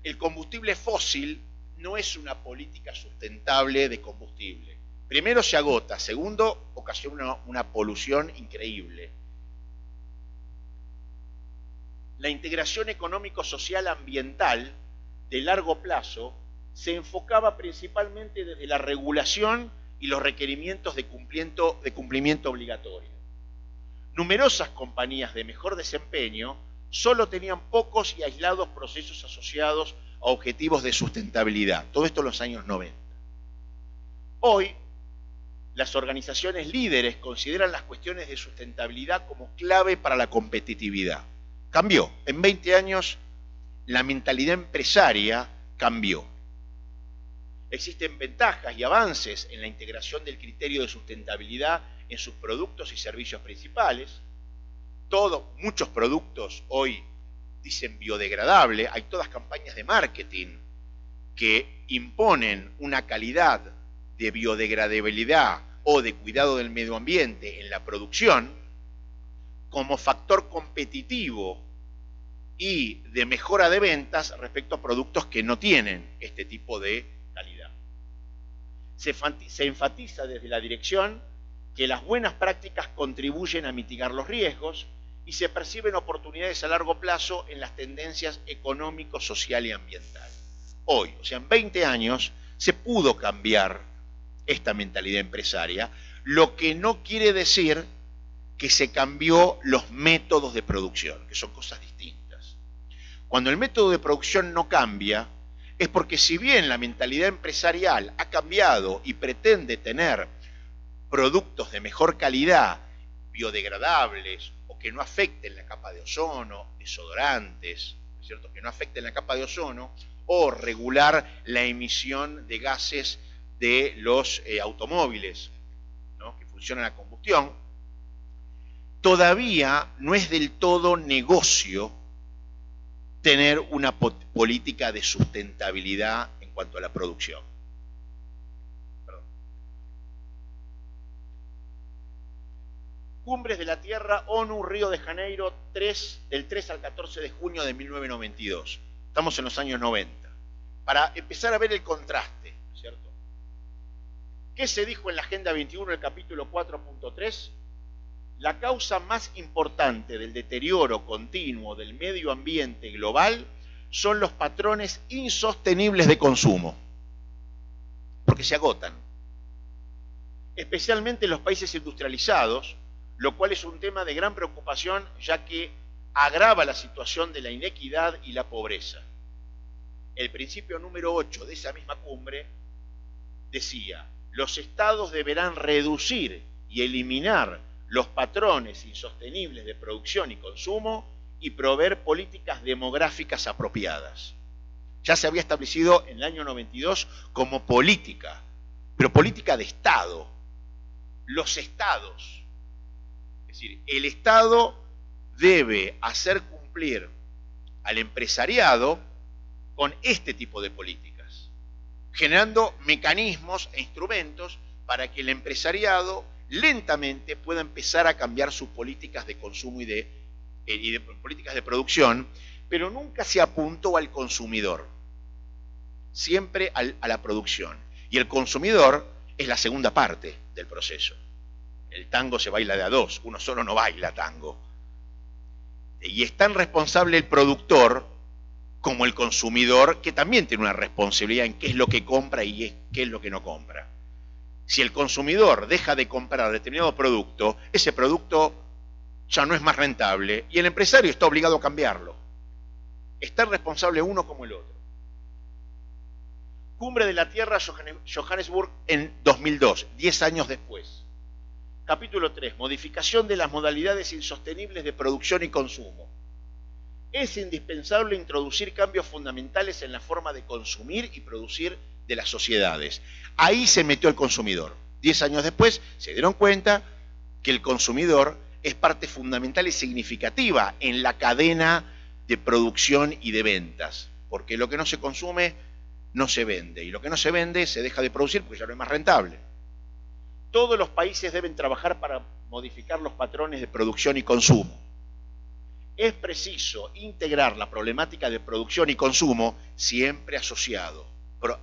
Speaker 3: El combustible fósil no es una política sustentable de combustible. Primero se agota, segundo ocasiona una polución increíble. La integración económico-social ambiental de largo plazo se enfocaba principalmente desde la regulación y los requerimientos de cumplimiento obligatorio. numerosas compañías de mejor desempeño solo tenían pocos y aislados procesos asociados a objetivos de sustentabilidad. Todo esto en los años 90. Hoy, las organizaciones líderes consideran las cuestiones de sustentabilidad como clave para la competitividad. Cambió. En 20 años, la mentalidad empresaria cambió. Existen ventajas y avances en la integración del criterio de sustentabilidad en sus productos y servicios principales. Muchos productos hoy dicen biodegradable, hay todas campañas de marketing que imponen una calidad de biodegradabilidad o de cuidado del medio ambiente en la producción como factor competitivo y de mejora de ventas respecto a productos que no tienen este tipo de calidad. Se enfatiza desde la dirección que las buenas prácticas contribuyen a mitigar los riesgos y se perciben oportunidades a largo plazo en las tendencias económico, social y ambiental. Hoy, o sea, en 20 años, se pudo cambiar esta mentalidad empresaria, lo que no quiere decir que se cambió los métodos de producción, que son cosas distintas. Cuando el método de producción no cambia, es porque si bien la mentalidad empresarial ha cambiado y pretende tener productos de mejor calidad, biodegradables o que no afecten la capa de ozono, desodorantes, ¿no es cierto?, que no afecten la capa de ozono, o regular la emisión de gases de los automóviles, ¿no?, que funcionan a combustión, todavía no es del todo negocio tener una política de sustentabilidad en cuanto a la producción. Cumbres de la Tierra, ONU, Río de Janeiro, del 3 al 14 de junio de 1992. Estamos en los años 90. Para empezar a ver el contraste, ¿cierto? ¿Qué se dijo en la Agenda 21, el capítulo 4.3? La causa más importante del deterioro continuo del medio ambiente global son los patrones insostenibles de consumo, porque se agotan, especialmente en los países industrializados, lo cual es un tema de gran preocupación, ya que agrava la situación de la inequidad y la pobreza. El principio número 8 de esa misma cumbre decía: los estados deberán reducir y eliminar los patrones insostenibles de producción y consumo y proveer políticas demográficas apropiadas. Ya se había establecido en el año 92 como política, pero política de Estado. Los estados, es decir, el Estado debe hacer cumplir al empresariado con este tipo de políticas, generando mecanismos e instrumentos para que el empresariado lentamente pueda empezar a cambiar sus políticas de consumo y de políticas de producción, pero nunca se apuntó al consumidor, siempre a la producción. Y el consumidor es la segunda parte del proceso. El tango se baila de a dos, uno solo no baila tango. Y es tan responsable el productor como el consumidor, que también tiene una responsabilidad en qué es lo que compra y qué es lo que no compra. Si el consumidor deja de comprar determinado producto, ese producto ya no es más rentable y el empresario está obligado a cambiarlo. Es tan responsable uno como el otro. Cumbre de la Tierra, Johannesburg, en 2002, 10 años después. Capítulo 3, modificación de las modalidades insostenibles de producción y consumo. Es indispensable introducir cambios fundamentales en la forma de consumir y producir de las sociedades. Ahí se metió el consumidor. 10 años después se dieron cuenta que el consumidor es parte fundamental y significativa en la cadena de producción y de ventas, porque lo que no se consume no se vende, y lo que no se vende se deja de producir porque ya no es más rentable. Todos los países deben trabajar para modificar los patrones de producción y consumo. Es preciso integrar la problemática de producción y consumo siempre asociado.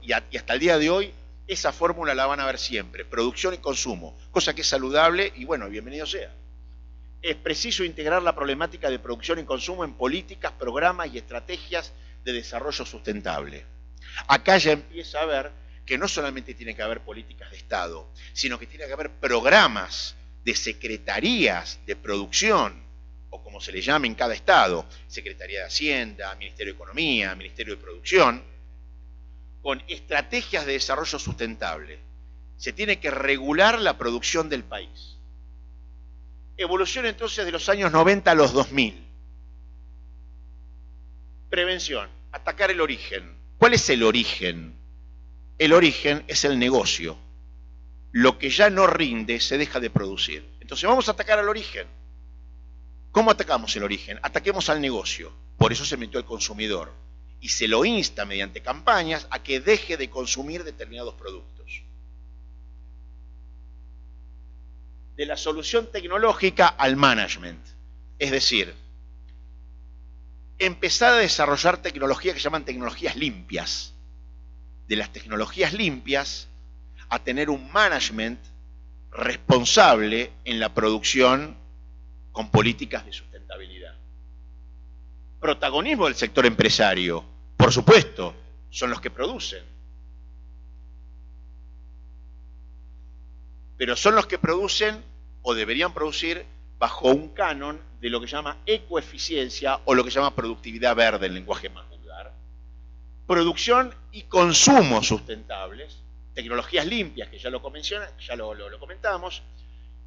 Speaker 3: Y hasta el día de hoy, esa fórmula la van a ver siempre, producción y consumo, cosa que es saludable y bueno, bienvenido sea. Es preciso integrar la problemática de producción y consumo en políticas, programas y estrategias de desarrollo sustentable. Acá ya empieza a ver que no solamente tiene que haber políticas de Estado, sino que tiene que haber programas de secretarías de producción, o como se le llame en cada estado, Secretaría de Hacienda, Ministerio de Economía, Ministerio de Producción, con estrategias de desarrollo sustentable. Se tiene que regular la producción del país. Evolución entonces de los años 90 a los 2000. Prevención, atacar el origen. ¿Cuál es el origen? El origen es el negocio. Lo que ya no rinde se deja de producir. Entonces vamos a atacar al origen. ¿Cómo atacamos el origen? Ataquemos al negocio. Por eso se metió el consumidor. Y se lo insta mediante campañas a que deje de consumir determinados productos. De la solución tecnológica al management. Es decir, empezar a desarrollar tecnologías que se llaman tecnologías limpias. De las tecnologías limpias a tener un management responsable en la producción con políticas de sustentabilidad. Protagonismo del sector empresario, por supuesto, son los que producen. Pero son los que producen o deberían producir bajo un canon de lo que se llama ecoeficiencia o lo que se llama productividad verde en lenguaje más vulgar. Producción y consumo sustentables, tecnologías limpias, que ya lo comentamos,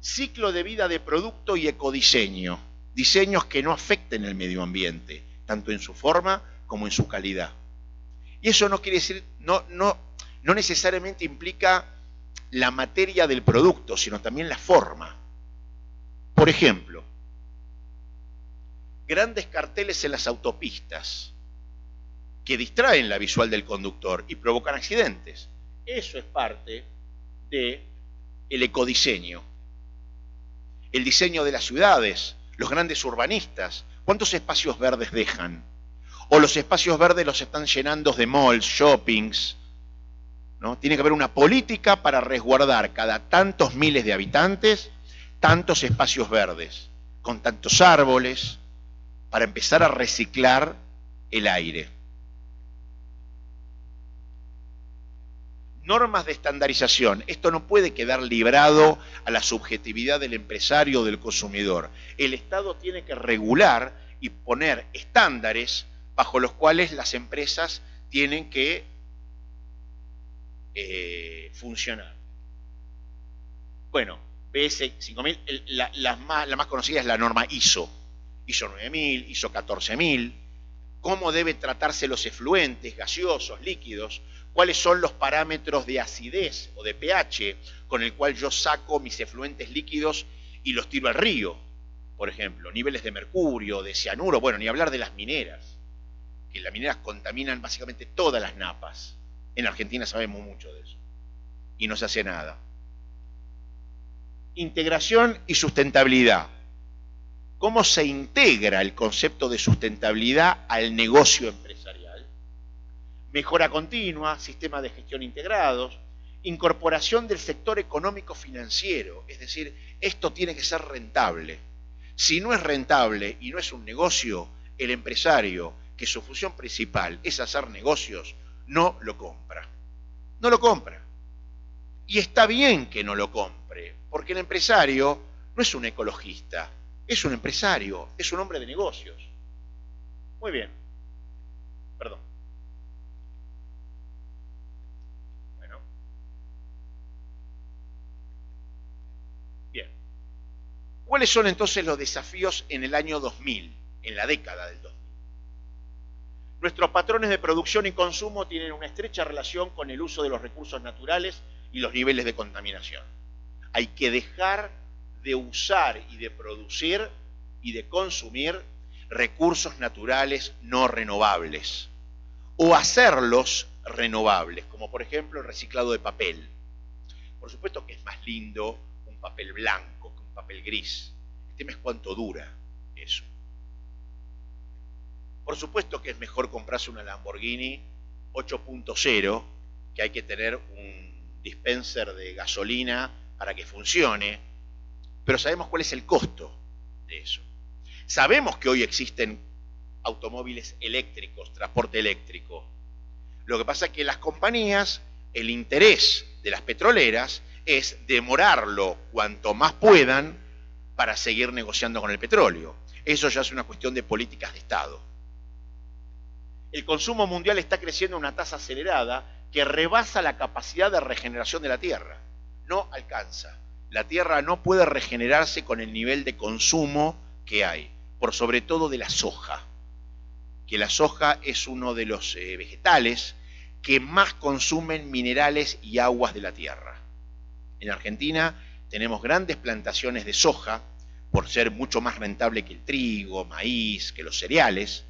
Speaker 3: ciclo de vida de producto y ecodiseño, diseños que no afecten el medio ambiente, tanto en su forma como en su calidad. Y eso no quiere decir, no necesariamente implica la materia del producto, sino también la forma. Por ejemplo, grandes carteles en las autopistas que distraen la visual del conductor y provocan accidentes. Eso es parte del ecodiseño. El diseño de las ciudades, los grandes urbanistas, ¿cuántos espacios verdes dejan? O los espacios verdes los están llenando de malls, shoppings, ¿no? Tiene que haber una política para resguardar cada tantos miles de habitantes tantos espacios verdes, con tantos árboles, para empezar a reciclar el aire. Normas de estandarización. Esto no puede quedar librado a la subjetividad del empresario o del consumidor. El Estado tiene que regular y poner estándares bajo los cuales las empresas tienen que funcionar. Bueno, BS 5000, la más conocida es la norma ISO 9000, ISO 14000, cómo deben tratarse los efluentes, gaseosos, líquidos, cuáles son los parámetros de acidez o de pH con el cual yo saco mis efluentes líquidos y los tiro al río, por ejemplo, niveles de mercurio, de cianuro, bueno, ni hablar de las mineras, que las mineras contaminan básicamente todas las napas. En Argentina sabemos mucho de eso y no se hace nada. Integración y sustentabilidad. ¿Cómo se integra el concepto de sustentabilidad al negocio empresarial? Mejora continua, sistemas de gestión integrados, incorporación del sector económico financiero, es decir, esto tiene que ser rentable. Si no es rentable y no es un negocio, el empresario, que su función principal es hacer negocios, no lo compra. No lo compra. Y está bien que no lo compre, porque el empresario no es un ecologista, es un empresario, es un hombre de negocios. Muy bien. Perdón. Bueno. Bien. ¿Cuáles son entonces los desafíos en el año 2000, en la década del 2000? Nuestros patrones de producción y consumo tienen una estrecha relación con el uso de los recursos naturales y los niveles de contaminación. Hay que dejar de usar y de producir y de consumir recursos naturales no renovables o hacerlos renovables, como por ejemplo el reciclado de papel. Por supuesto que es más lindo un papel blanco que un papel gris. El tema es cuánto dura eso. Por supuesto que es mejor comprarse una Lamborghini 8.0, que hay que tener un dispenser de gasolina para que funcione, pero sabemos cuál es el costo de eso. Sabemos que hoy existen automóviles eléctricos, transporte eléctrico. Lo que pasa es que las compañías, el interés de las petroleras es demorarlo cuanto más puedan para seguir negociando con el petróleo. Eso ya es una cuestión de políticas de Estado. El consumo mundial está creciendo a una tasa acelerada que rebasa la capacidad de regeneración de la Tierra. No alcanza. La Tierra no puede regenerarse con el nivel de consumo que hay, por sobre todo de la soja, que la soja es uno de los vegetales que más consumen minerales y aguas de la Tierra. En Argentina tenemos grandes plantaciones de soja, por ser mucho más rentable que el trigo, maíz, que los cereales,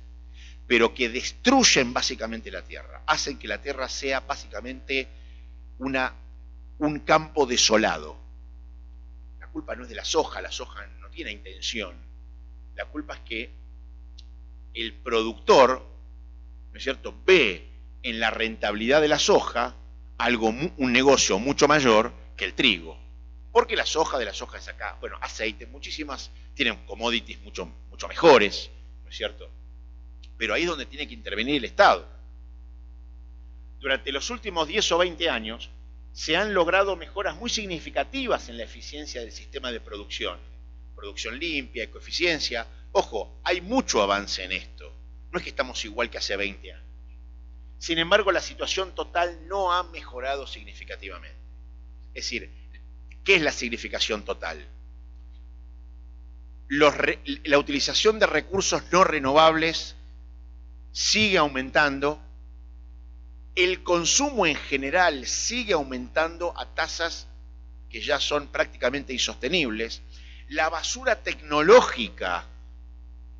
Speaker 3: pero que destruyen básicamente la tierra, hacen que la tierra sea básicamente un campo desolado. La culpa no es de la soja no tiene intención. La culpa es que el productor, ¿no es cierto?, ve en la rentabilidad de la soja un negocio mucho mayor que el trigo. Porque la soja es acá, bueno, aceite, muchísimas, tienen commodities mucho mejores, ¿no es cierto? Pero ahí es donde tiene que intervenir el Estado. Durante los últimos 10 o 20 años se han logrado mejoras muy significativas en la eficiencia del sistema de producción. Producción limpia, ecoeficiencia. Ojo, hay mucho avance en esto. No es que estamos igual que hace 20 años. Sin embargo, la situación total no ha mejorado significativamente. Es decir, ¿qué es la significación total? La utilización de recursos no renovables sigue aumentando, el consumo en general sigue aumentando a tasas que ya son prácticamente insostenibles, la basura tecnológica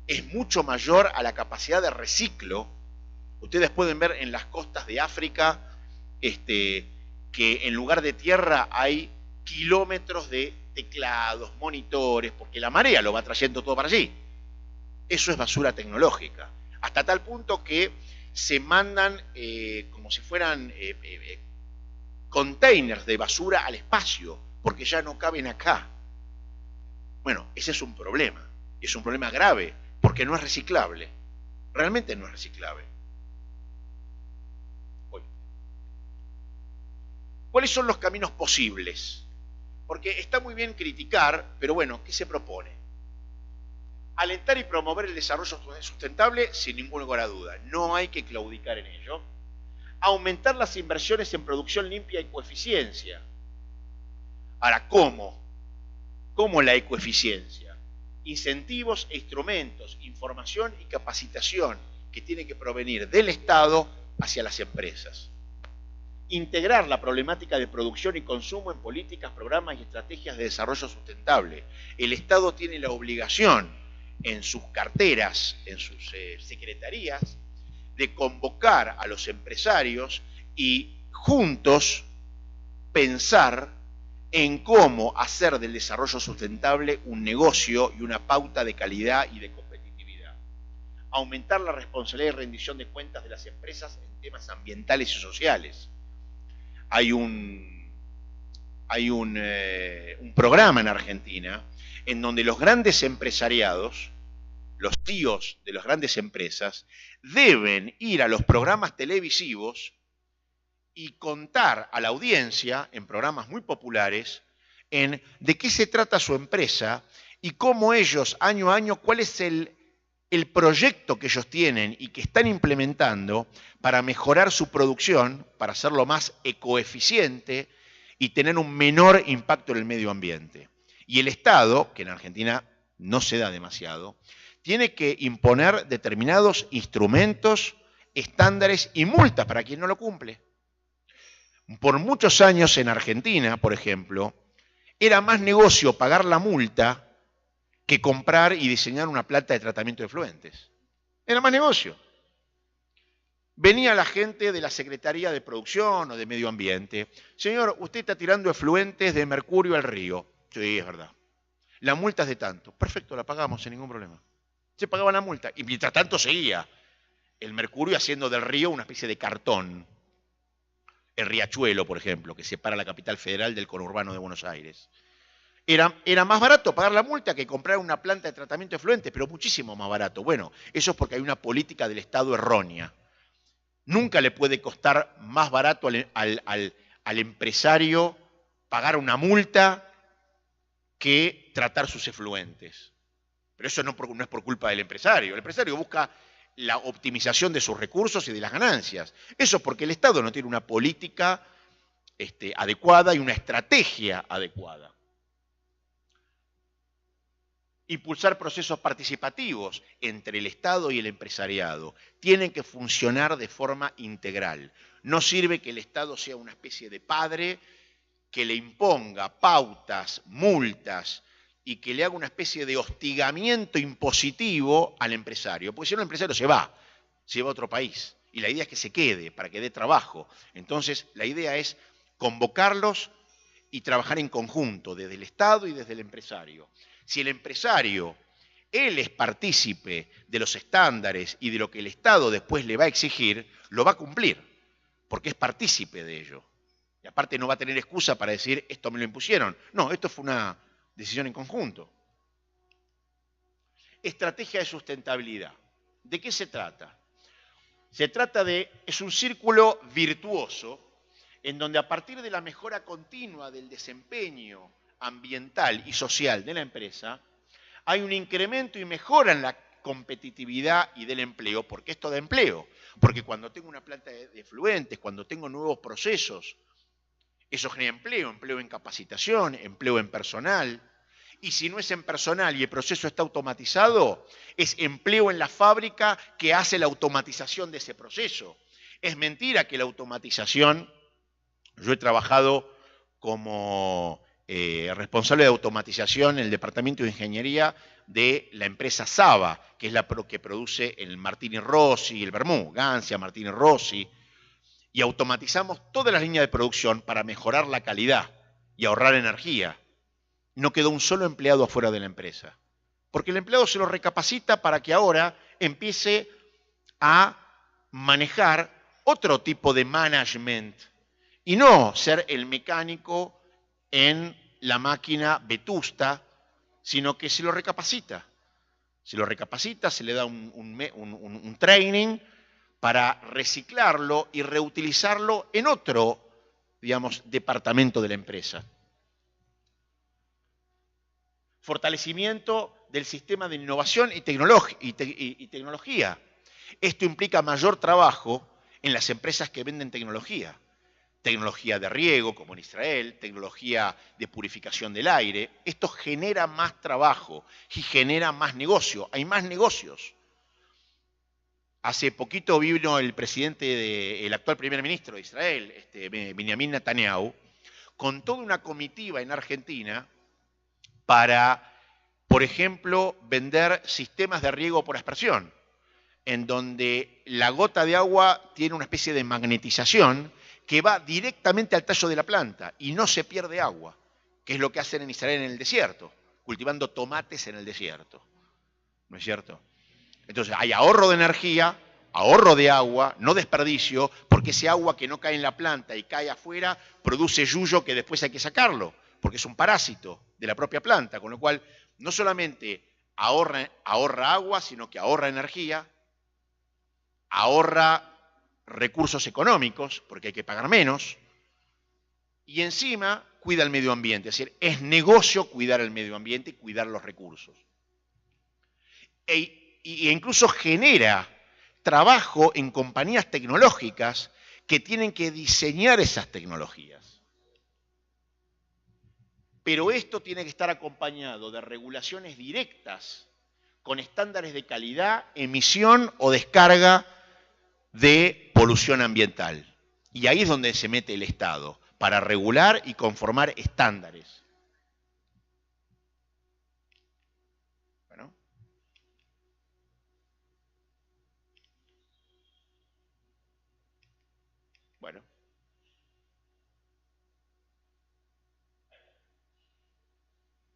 Speaker 3: es mucho mayor a la capacidad de reciclo. Ustedes pueden ver en las costas de África que en lugar de tierra hay kilómetros de teclados, monitores, porque la marea lo va trayendo todo para allí. Eso es basura tecnológica. Hasta tal punto que se mandan como si fueran containers de basura al espacio, porque ya no caben acá. Bueno, ese es un problema grave, porque no es reciclable. Realmente no es reciclable. ¿Cuáles son los caminos posibles? Porque está muy bien criticar, pero bueno, ¿qué se propone? Alentar y promover el desarrollo sustentable, sin ningún lugar a duda. No hay que claudicar en ello. Aumentar las inversiones en producción limpia y ecoeficiencia. Ahora, ¿cómo? ¿Cómo la ecoeficiencia? Incentivos e instrumentos, información y capacitación que tiene que provenir del Estado hacia las empresas. Integrar la problemática de producción y consumo en políticas, programas y estrategias de desarrollo sustentable. El Estado tiene la obligación en sus carteras, en sus secretarías, de convocar a los empresarios y juntos pensar en cómo hacer del desarrollo sustentable un negocio y una pauta de calidad y de competitividad. Aumentar la responsabilidad y rendición de cuentas de las empresas en temas ambientales y sociales. Hay un programa en Argentina en donde los grandes empresariados, los CEOs de las grandes empresas, deben ir a los programas televisivos y contar a la audiencia, en programas muy populares, de qué se trata su empresa y cómo ellos, año a año, cuál es el proyecto que ellos tienen y que están implementando para mejorar su producción, para hacerlo más ecoeficiente y tener un menor impacto en el medio ambiente. Y el Estado, que en Argentina no se da demasiado, tiene que imponer determinados instrumentos, estándares y multas para quien no lo cumple. Por muchos años en Argentina, por ejemplo, era más negocio pagar la multa que comprar y diseñar una planta de tratamiento de efluentes. Era más negocio. Venía la gente de la Secretaría de Producción o de Medio Ambiente. Señor, usted está tirando efluentes de mercurio al río. Sí, es verdad. La multa es de tanto. Perfecto, la pagamos sin ningún problema. Se pagaba la multa. Y mientras tanto seguía el mercurio haciendo del río una especie de cartón. El Riachuelo, por ejemplo, que separa la capital federal del conurbano de Buenos Aires. Era más barato pagar la multa que comprar una planta de tratamiento de efluentes, pero muchísimo más barato. Bueno, eso es porque hay una política del Estado errónea. Nunca le puede costar más barato al empresario pagar una multa que tratar sus efluentes. Pero eso no es por culpa del empresario. El empresario busca la optimización de sus recursos y de las ganancias. Eso es porque el Estado no tiene una política adecuada y una estrategia adecuada. Impulsar procesos participativos entre el Estado y el empresariado. Tienen que funcionar de forma integral. No sirve que el Estado sea una especie de padre que le imponga pautas, multas y que le haga una especie de hostigamiento impositivo al empresario. Porque si no, el empresario se va a otro país. Y la idea es que se quede, para que dé trabajo. Entonces, la idea es convocarlos y trabajar en conjunto, desde el Estado y desde el empresario. Si el empresario, él es partícipe de los estándares y de lo que el Estado después le va a exigir, lo va a cumplir, porque es partícipe de ello. Y aparte no va a tener excusa para decir, esto me lo impusieron. No, esto fue una decisión en conjunto. Estrategia de sustentabilidad. ¿De qué se trata? Se trata es un círculo virtuoso en donde a partir de la mejora continua del desempeño ambiental y social de la empresa, hay un incremento y mejora en la competitividad y del empleo, porque esto da empleo. Porque cuando tengo una planta de efluentes, cuando tengo nuevos procesos, eso genera empleo en capacitación, empleo en personal. Y si no es en personal y el proceso está automatizado, es empleo en la fábrica que hace la automatización de ese proceso. Es mentira que la automatización, yo he trabajado como responsable de automatización en el departamento de ingeniería de la empresa Saba, que es la que produce el Martini Rossi, el vermú, Gancia, Martini Rossi, y automatizamos todas las líneas de producción para mejorar la calidad y ahorrar energía. No quedó un solo empleado afuera de la empresa, porque el empleado se lo recapacita para que ahora empiece a manejar otro tipo de management y no ser el mecánico en la máquina vetusta, sino que se lo recapacita. Se lo recapacita, se le da un training para reciclarlo y reutilizarlo en otro, digamos, departamento de la empresa. Fortalecimiento del sistema de innovación y tecnología. Esto implica mayor trabajo en las empresas que venden tecnología. Tecnología de riego, como en Israel, tecnología de purificación del aire. Esto genera más trabajo y genera más negocio. Hay más negocios. Hace poquito vino el el actual primer ministro de Israel, Benjamin Netanyahu, con toda una comitiva en Argentina para, por ejemplo, vender sistemas de riego por aspersión, en donde la gota de agua tiene una especie de magnetización que va directamente al tallo de la planta y no se pierde agua, que es lo que hacen en Israel en el desierto, cultivando tomates en el desierto. ¿No es cierto? Entonces hay ahorro de energía, ahorro de agua, no desperdicio, porque ese agua que no cae en la planta y cae afuera produce yuyo que después hay que sacarlo, porque es un parásito de la propia planta, con lo cual no solamente ahorra agua, sino que ahorra energía, ahorra recursos económicos, porque hay que pagar menos, y encima cuida el medio ambiente. Es decir, es negocio cuidar el medio ambiente y cuidar los recursos. E incluso genera trabajo en compañías tecnológicas que tienen que diseñar esas tecnologías. Pero esto tiene que estar acompañado de regulaciones directas con estándares de calidad, emisión o descarga de polución ambiental. Y ahí es donde se mete el Estado, para regular y conformar estándares. Bueno.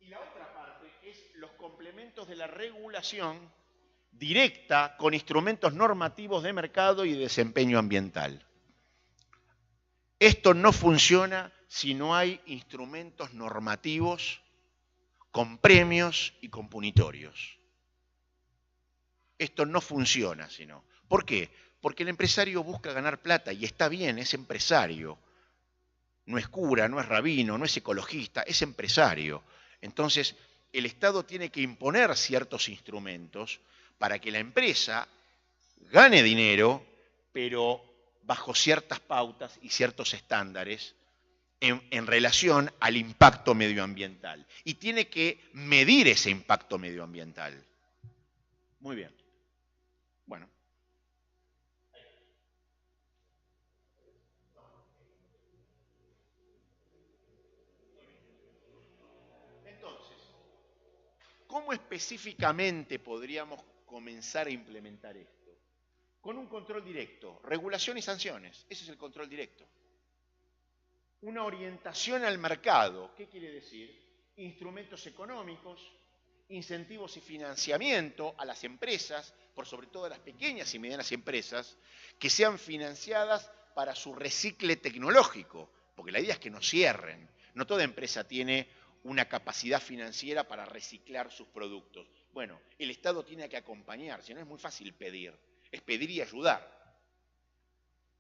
Speaker 3: Y la otra parte es los complementos de la regulación directa con instrumentos normativos de mercado y de desempeño ambiental. Esto no funciona si no hay instrumentos normativos con premios y con punitorios. Esto no funciona si no. ¿Por qué? Porque el empresario busca ganar plata y está bien, es empresario. no es cura, no es rabino, no es ecologista, es empresario. Entonces, el Estado tiene que imponer ciertos instrumentos para que la empresa gane dinero, pero bajo ciertas pautas y ciertos estándares en relación al impacto medioambiental. Y tiene que medir ese impacto medioambiental. Muy bien. Bueno. Entonces, ¿cómo específicamente podríamos comenzar a implementar esto? Con un control directo, regulación y sanciones. Ese es el control directo. Una orientación al mercado. ¿Qué quiere decir? Instrumentos económicos, incentivos y financiamiento a las empresas, por sobre todo a las pequeñas y medianas empresas, que sean financiadas para su recicle tecnológico, porque la idea es que no cierren. No toda empresa tiene una capacidad financiera para reciclar sus productos. Bueno, el Estado tiene que acompañar, si no es muy fácil pedir, es pedir y ayudar.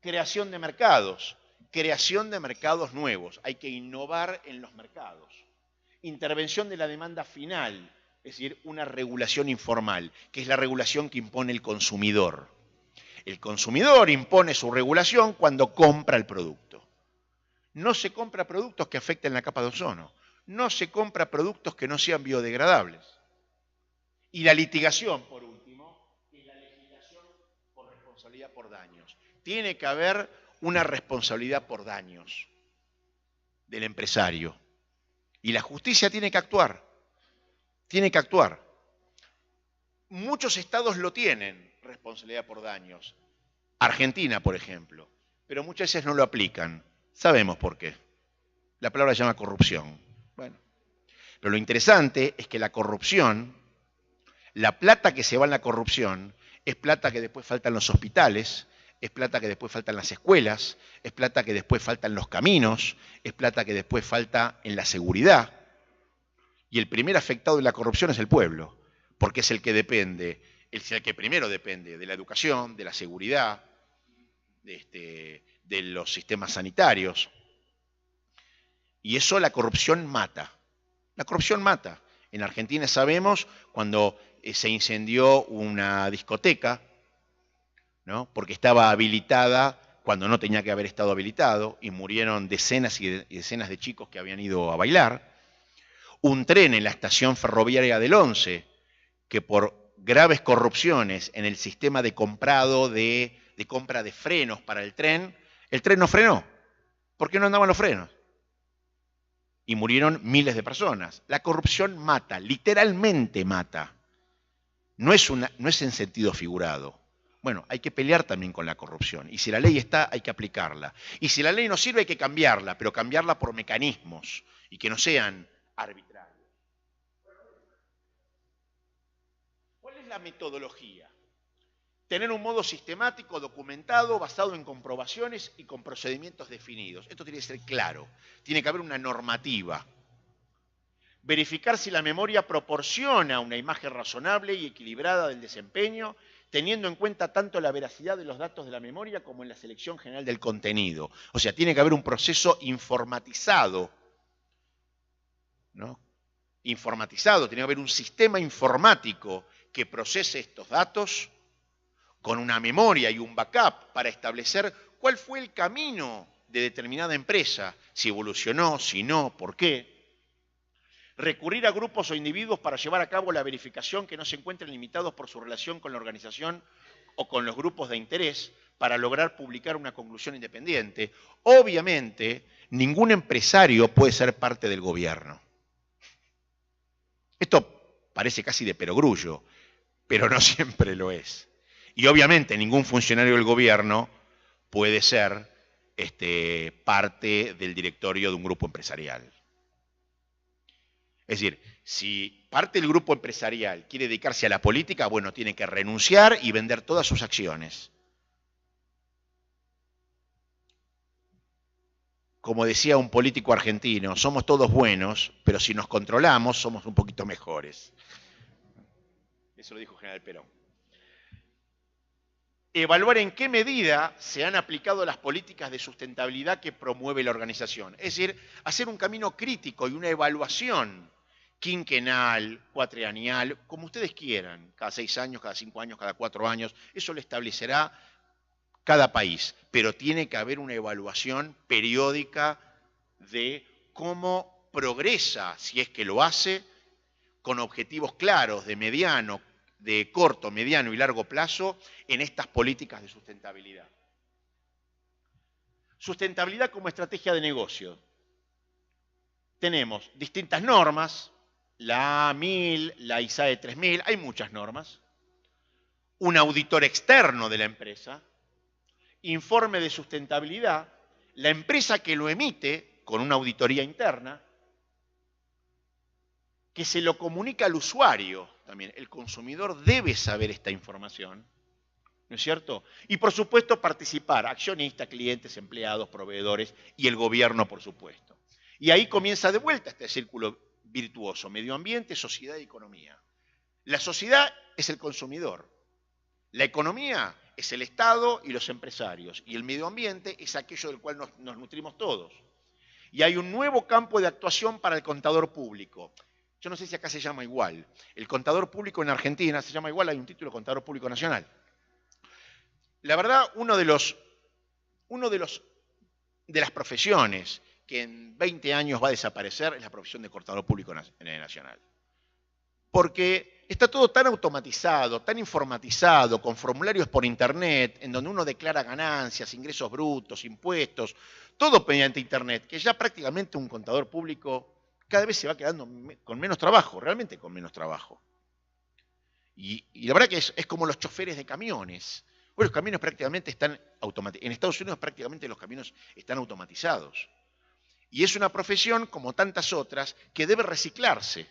Speaker 3: Creación de mercados nuevos, hay que innovar en los mercados. Intervención de la demanda final, es decir, una regulación informal, que es la regulación que impone el consumidor. El consumidor impone su regulación cuando compra el producto. No se compra productos que afecten la capa de ozono. No se compra productos que no sean biodegradables. Y la litigación, por último, es la legislación por responsabilidad por daños. Tiene que haber una responsabilidad por daños del empresario. Y la justicia tiene que actuar. Tiene que actuar. Muchos estados lo tienen, responsabilidad por daños. Argentina, por ejemplo. Pero muchas veces no lo aplican. Sabemos por qué. La palabra se llama corrupción. Bueno. Pero lo interesante es que la corrupción, la plata que se va en la corrupción, es plata que después falta en los hospitales, es plata que después falta en las escuelas, es plata que después falta en los caminos, es plata que después falta en la seguridad. Y el primer afectado de la corrupción es el pueblo, porque es el que depende, es el que primero depende de la educación, de la seguridad, de los sistemas sanitarios. Y eso la corrupción mata. La corrupción mata. En Argentina sabemos cuando se incendió una discoteca, ¿no? Porque estaba habilitada cuando no tenía que haber estado habilitado y murieron decenas y decenas de chicos que habían ido a bailar. Un tren en la estación ferroviaria del 11, que por graves corrupciones en el sistema de comprado de compra de frenos para el tren no frenó, porque no andaban los frenos. Y murieron miles de personas. La corrupción mata, literalmente mata. No es en sentido figurado. Bueno, hay que pelear también con la corrupción. Y si la ley está, hay que aplicarla. Y si la ley no sirve, hay que cambiarla, pero cambiarla por mecanismos y que no sean arbitrarios. ¿Cuál es la metodología? Tener un modo sistemático, documentado, basado en comprobaciones y con procedimientos definidos. Esto tiene que ser claro. Tiene que haber una normativa. Verificar si la memoria proporciona una imagen razonable y equilibrada del desempeño, teniendo en cuenta tanto la veracidad de los datos de la memoria como en la selección general del contenido. O sea, tiene que haber un proceso informatizado, ¿no? Informatizado, tiene que haber un sistema informático que procese estos datos con una memoria y un backup para establecer cuál fue el camino de determinada empresa, si evolucionó, si no, por qué. Recurrir a grupos o individuos para llevar a cabo la verificación que no se encuentren limitados por su relación con la organización o con los grupos de interés para lograr publicar una conclusión independiente. Obviamente, ningún empresario puede ser parte del gobierno. Esto parece casi de perogrullo, pero no siempre lo es. Y obviamente ningún funcionario del gobierno puede ser parte del directorio de un grupo empresarial. Es decir, si parte del grupo empresarial quiere dedicarse a la política, bueno, tiene que renunciar y vender todas sus acciones. Como decía un político argentino, somos todos buenos, pero si nos controlamos somos un poquito mejores. Eso lo dijo General Perón. evaluar en qué medida se han aplicado las políticas de sustentabilidad que promueve la organización. Es decir, hacer un camino crítico y una evaluación quinquenal, cuatrienal, como ustedes quieran, cada 6 años, cada 5 años, cada 4 años, eso lo establecerá cada país, pero tiene que haber una evaluación periódica de cómo progresa, si es que lo hace, con objetivos claros de corto, mediano y largo plazo en estas políticas de sustentabilidad. Sustentabilidad como estrategia de negocio. Tenemos distintas normas, la A1000, la ISAE 3000, hay muchas normas. Un auditor externo de la empresa, informe de sustentabilidad, la empresa que lo emite con una auditoría interna, que se lo comunica al usuario también. El consumidor debe saber esta información, ¿no es cierto? Y por supuesto participar, accionistas, clientes, empleados, proveedores y el gobierno, por supuesto. Y ahí comienza de vuelta este círculo virtuoso, medio ambiente, sociedad y economía. La sociedad es el consumidor, la economía es el Estado y los empresarios, y el medio ambiente es aquello del cual nos nutrimos todos. Y hay un nuevo campo de actuación para el contador público. Yo no sé si acá se llama igual. El contador público en Argentina se llama igual, hay un título contador público nacional. La verdad, una de las profesiones que en 20 años va a desaparecer es la profesión de contador público nacional. Porque está todo tan automatizado, tan informatizado, con formularios por internet, en donde uno declara ganancias, ingresos brutos, impuestos, todo mediante internet, que ya prácticamente un contador público cada vez se va quedando con menos trabajo, realmente con menos trabajo. Y la verdad que es como los choferes de camiones. Bueno, los camiones prácticamente están automatizados. En Estados Unidos prácticamente los camiones están automatizados. Y es una profesión, como tantas otras, que debe reciclarse.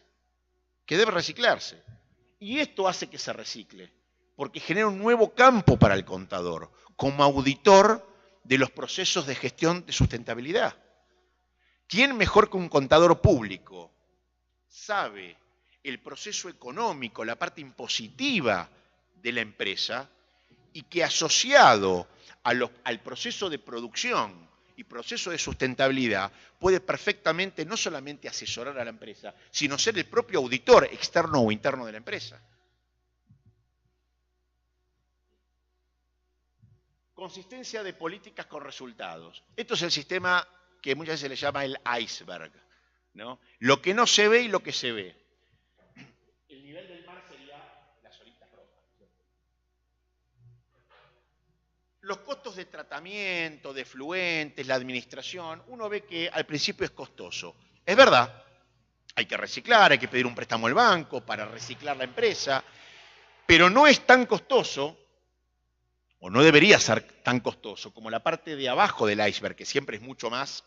Speaker 3: Y esto hace que se recicle, porque genera un nuevo campo para el contador, como auditor de los procesos de gestión de sustentabilidad. ¿Quién mejor que un contador público sabe el proceso económico, la parte impositiva de la empresa, y que asociado al proceso de producción y proceso de sustentabilidad puede perfectamente no solamente asesorar a la empresa, sino ser el propio auditor externo o interno de la empresa? Consistencia de políticas con resultados. Esto es el sistema que muchas veces se le llama el iceberg, ¿no? Lo que no se ve y lo que se ve. El nivel del mar sería las olitas rojas. Los costos de tratamiento, de efluentes, la administración, uno ve que al principio es costoso. Es verdad, hay que reciclar, hay que pedir un préstamo al banco para reciclar la empresa, pero no es tan costoso, o no debería ser tan costoso, como la parte de abajo del iceberg, que siempre es mucho más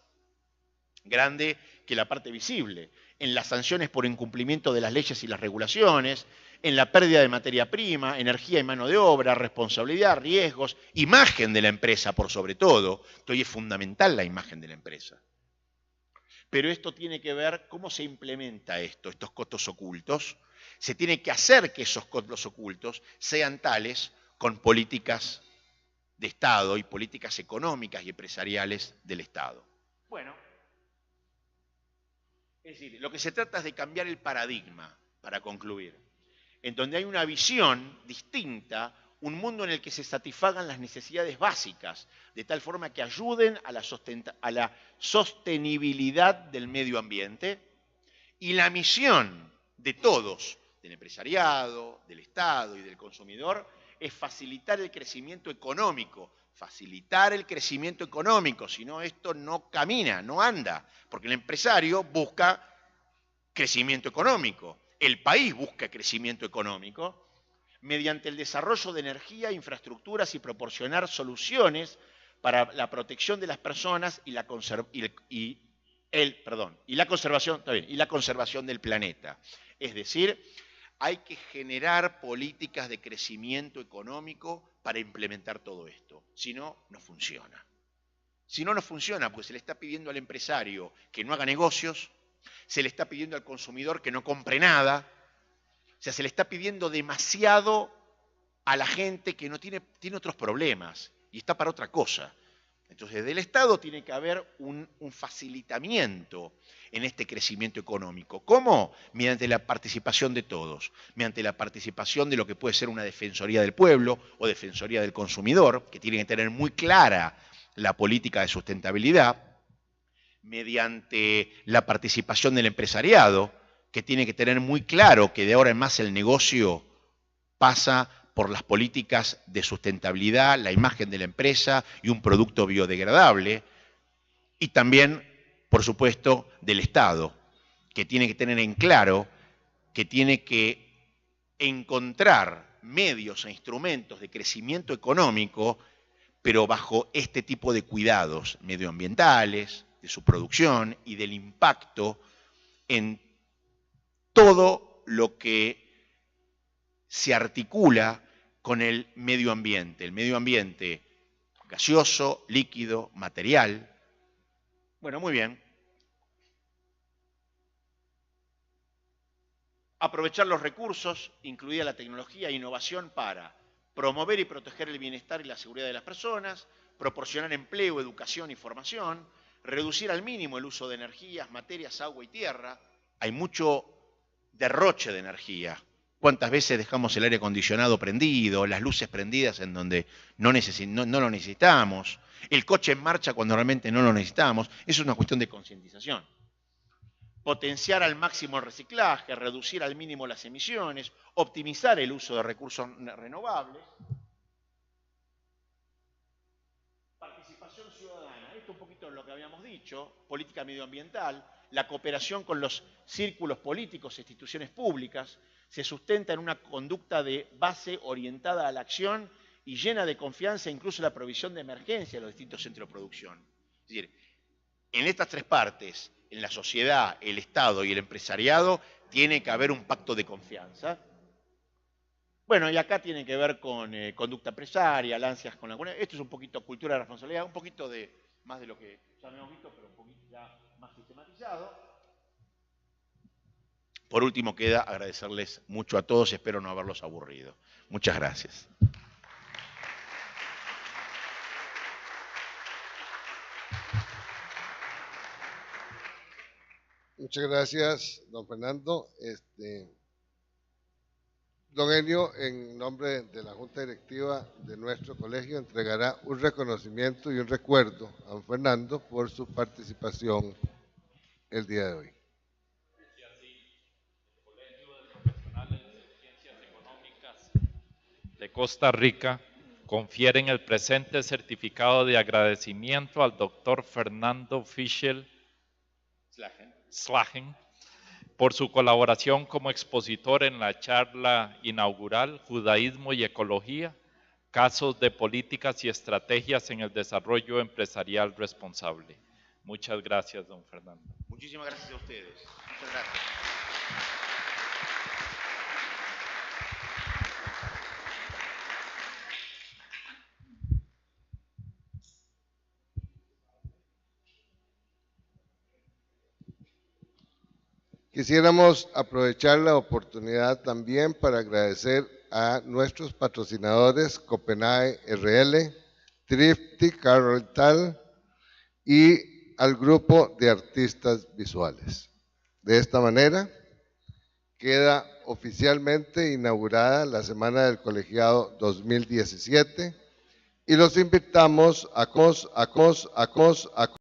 Speaker 3: grande que la parte visible, en las sanciones por incumplimiento de las leyes y las regulaciones, en la pérdida de materia prima, energía y mano de obra, responsabilidad, riesgos, imagen de la empresa por sobre todo, que hoy es fundamental la imagen de la empresa. Pero esto tiene que ver cómo se implementa estos costos ocultos. Se tiene que hacer que esos costos ocultos sean tales con políticas de Estado y políticas económicas y empresariales del Estado. Bueno, es decir, lo que se trata es de cambiar el paradigma, para concluir, en donde hay una visión distinta, un mundo en el que se satisfagan las necesidades básicas, de tal forma que ayuden a la sostenibilidad del medio ambiente, y la misión de todos, del empresariado, del Estado y del consumidor, es facilitar el crecimiento económico. Si no esto no camina, no anda, porque el empresario busca crecimiento económico, el país busca crecimiento económico mediante el desarrollo de energía, infraestructuras y proporcionar soluciones para la protección de las personas y la conservación del planeta. Es decir, hay que generar políticas de crecimiento económico para implementar todo esto. Si no, no funciona. Si no, no funciona, pues se le está pidiendo al empresario que no haga negocios, se le está pidiendo al consumidor que no compre nada, o sea, se le está pidiendo demasiado a la gente que no tiene otros problemas y está para otra cosa. Entonces, del Estado tiene que haber un facilitamiento en este crecimiento económico. ¿Cómo? Mediante la participación de todos, mediante la participación de lo que puede ser una Defensoría del Pueblo o Defensoría del Consumidor, que tiene que tener muy clara la política de sustentabilidad, mediante la participación del empresariado, que tiene que tener muy claro que de ahora en más el negocio pasa por las políticas de sustentabilidad, la imagen de la empresa y un producto biodegradable, y también, por supuesto, del Estado, que tiene que tener en claro que tiene que encontrar medios e instrumentos de crecimiento económico, pero bajo este tipo de cuidados medioambientales, de su producción y del impacto en todo lo que se articula con el medio ambiente gaseoso, líquido, material. Bueno, muy bien. Aprovechar los recursos, incluida la tecnología e innovación para promover y proteger el bienestar y la seguridad de las personas, proporcionar empleo, educación y formación, reducir al mínimo el uso de energías, materias, agua y tierra. Hay mucho derroche de energía. ¿Cuántas veces dejamos el aire acondicionado prendido, las luces prendidas en donde no lo necesitamos, el coche en marcha cuando realmente no lo necesitamos? Eso es una cuestión de concientización. Potenciar al máximo el reciclaje, reducir al mínimo las emisiones, optimizar el uso de recursos renovables. Participación ciudadana, esto un poquito es lo que habíamos dicho, política medioambiental, la cooperación con los círculos políticos e instituciones públicas, se sustenta en una conducta de base orientada a la acción y llena de confianza incluso la provisión de emergencia a los distintos centros de producción. Es decir, en estas tres partes, en la sociedad, el Estado y el empresariado, tiene que haber un pacto de confianza. Bueno, y acá tiene que ver con conducta empresaria, alianzas con la comunidad. Esto es un poquito cultura de responsabilidad, un poquito de más de lo que ya hemos visto, pero un poquito ya más sistematizado. Por último, queda agradecerles mucho a todos, espero no haberlos aburrido. Muchas gracias.
Speaker 1: Muchas gracias, don Fernando. Don Enio, en nombre de la Junta Directiva de nuestro colegio, entregará un reconocimiento y un recuerdo a don Fernando por su participación el día de hoy.
Speaker 2: De Costa Rica confieren el presente certificado de agradecimiento al doctor Fernando Fischel Slagen por su colaboración como expositor en la charla inaugural Judaísmo y Ecología, casos de políticas y estrategias en el desarrollo empresarial responsable. Muchas gracias, don Fernando.
Speaker 3: Muchísimas gracias a ustedes. Muchas gracias.
Speaker 1: Quisiéramos aprovechar la oportunidad también para agradecer a nuestros patrocinadores Copenhague RL, Thrifty Carol Tal y al grupo de artistas visuales. De esta manera queda oficialmente inaugurada la Semana del Colegiado 2017 y los invitamos a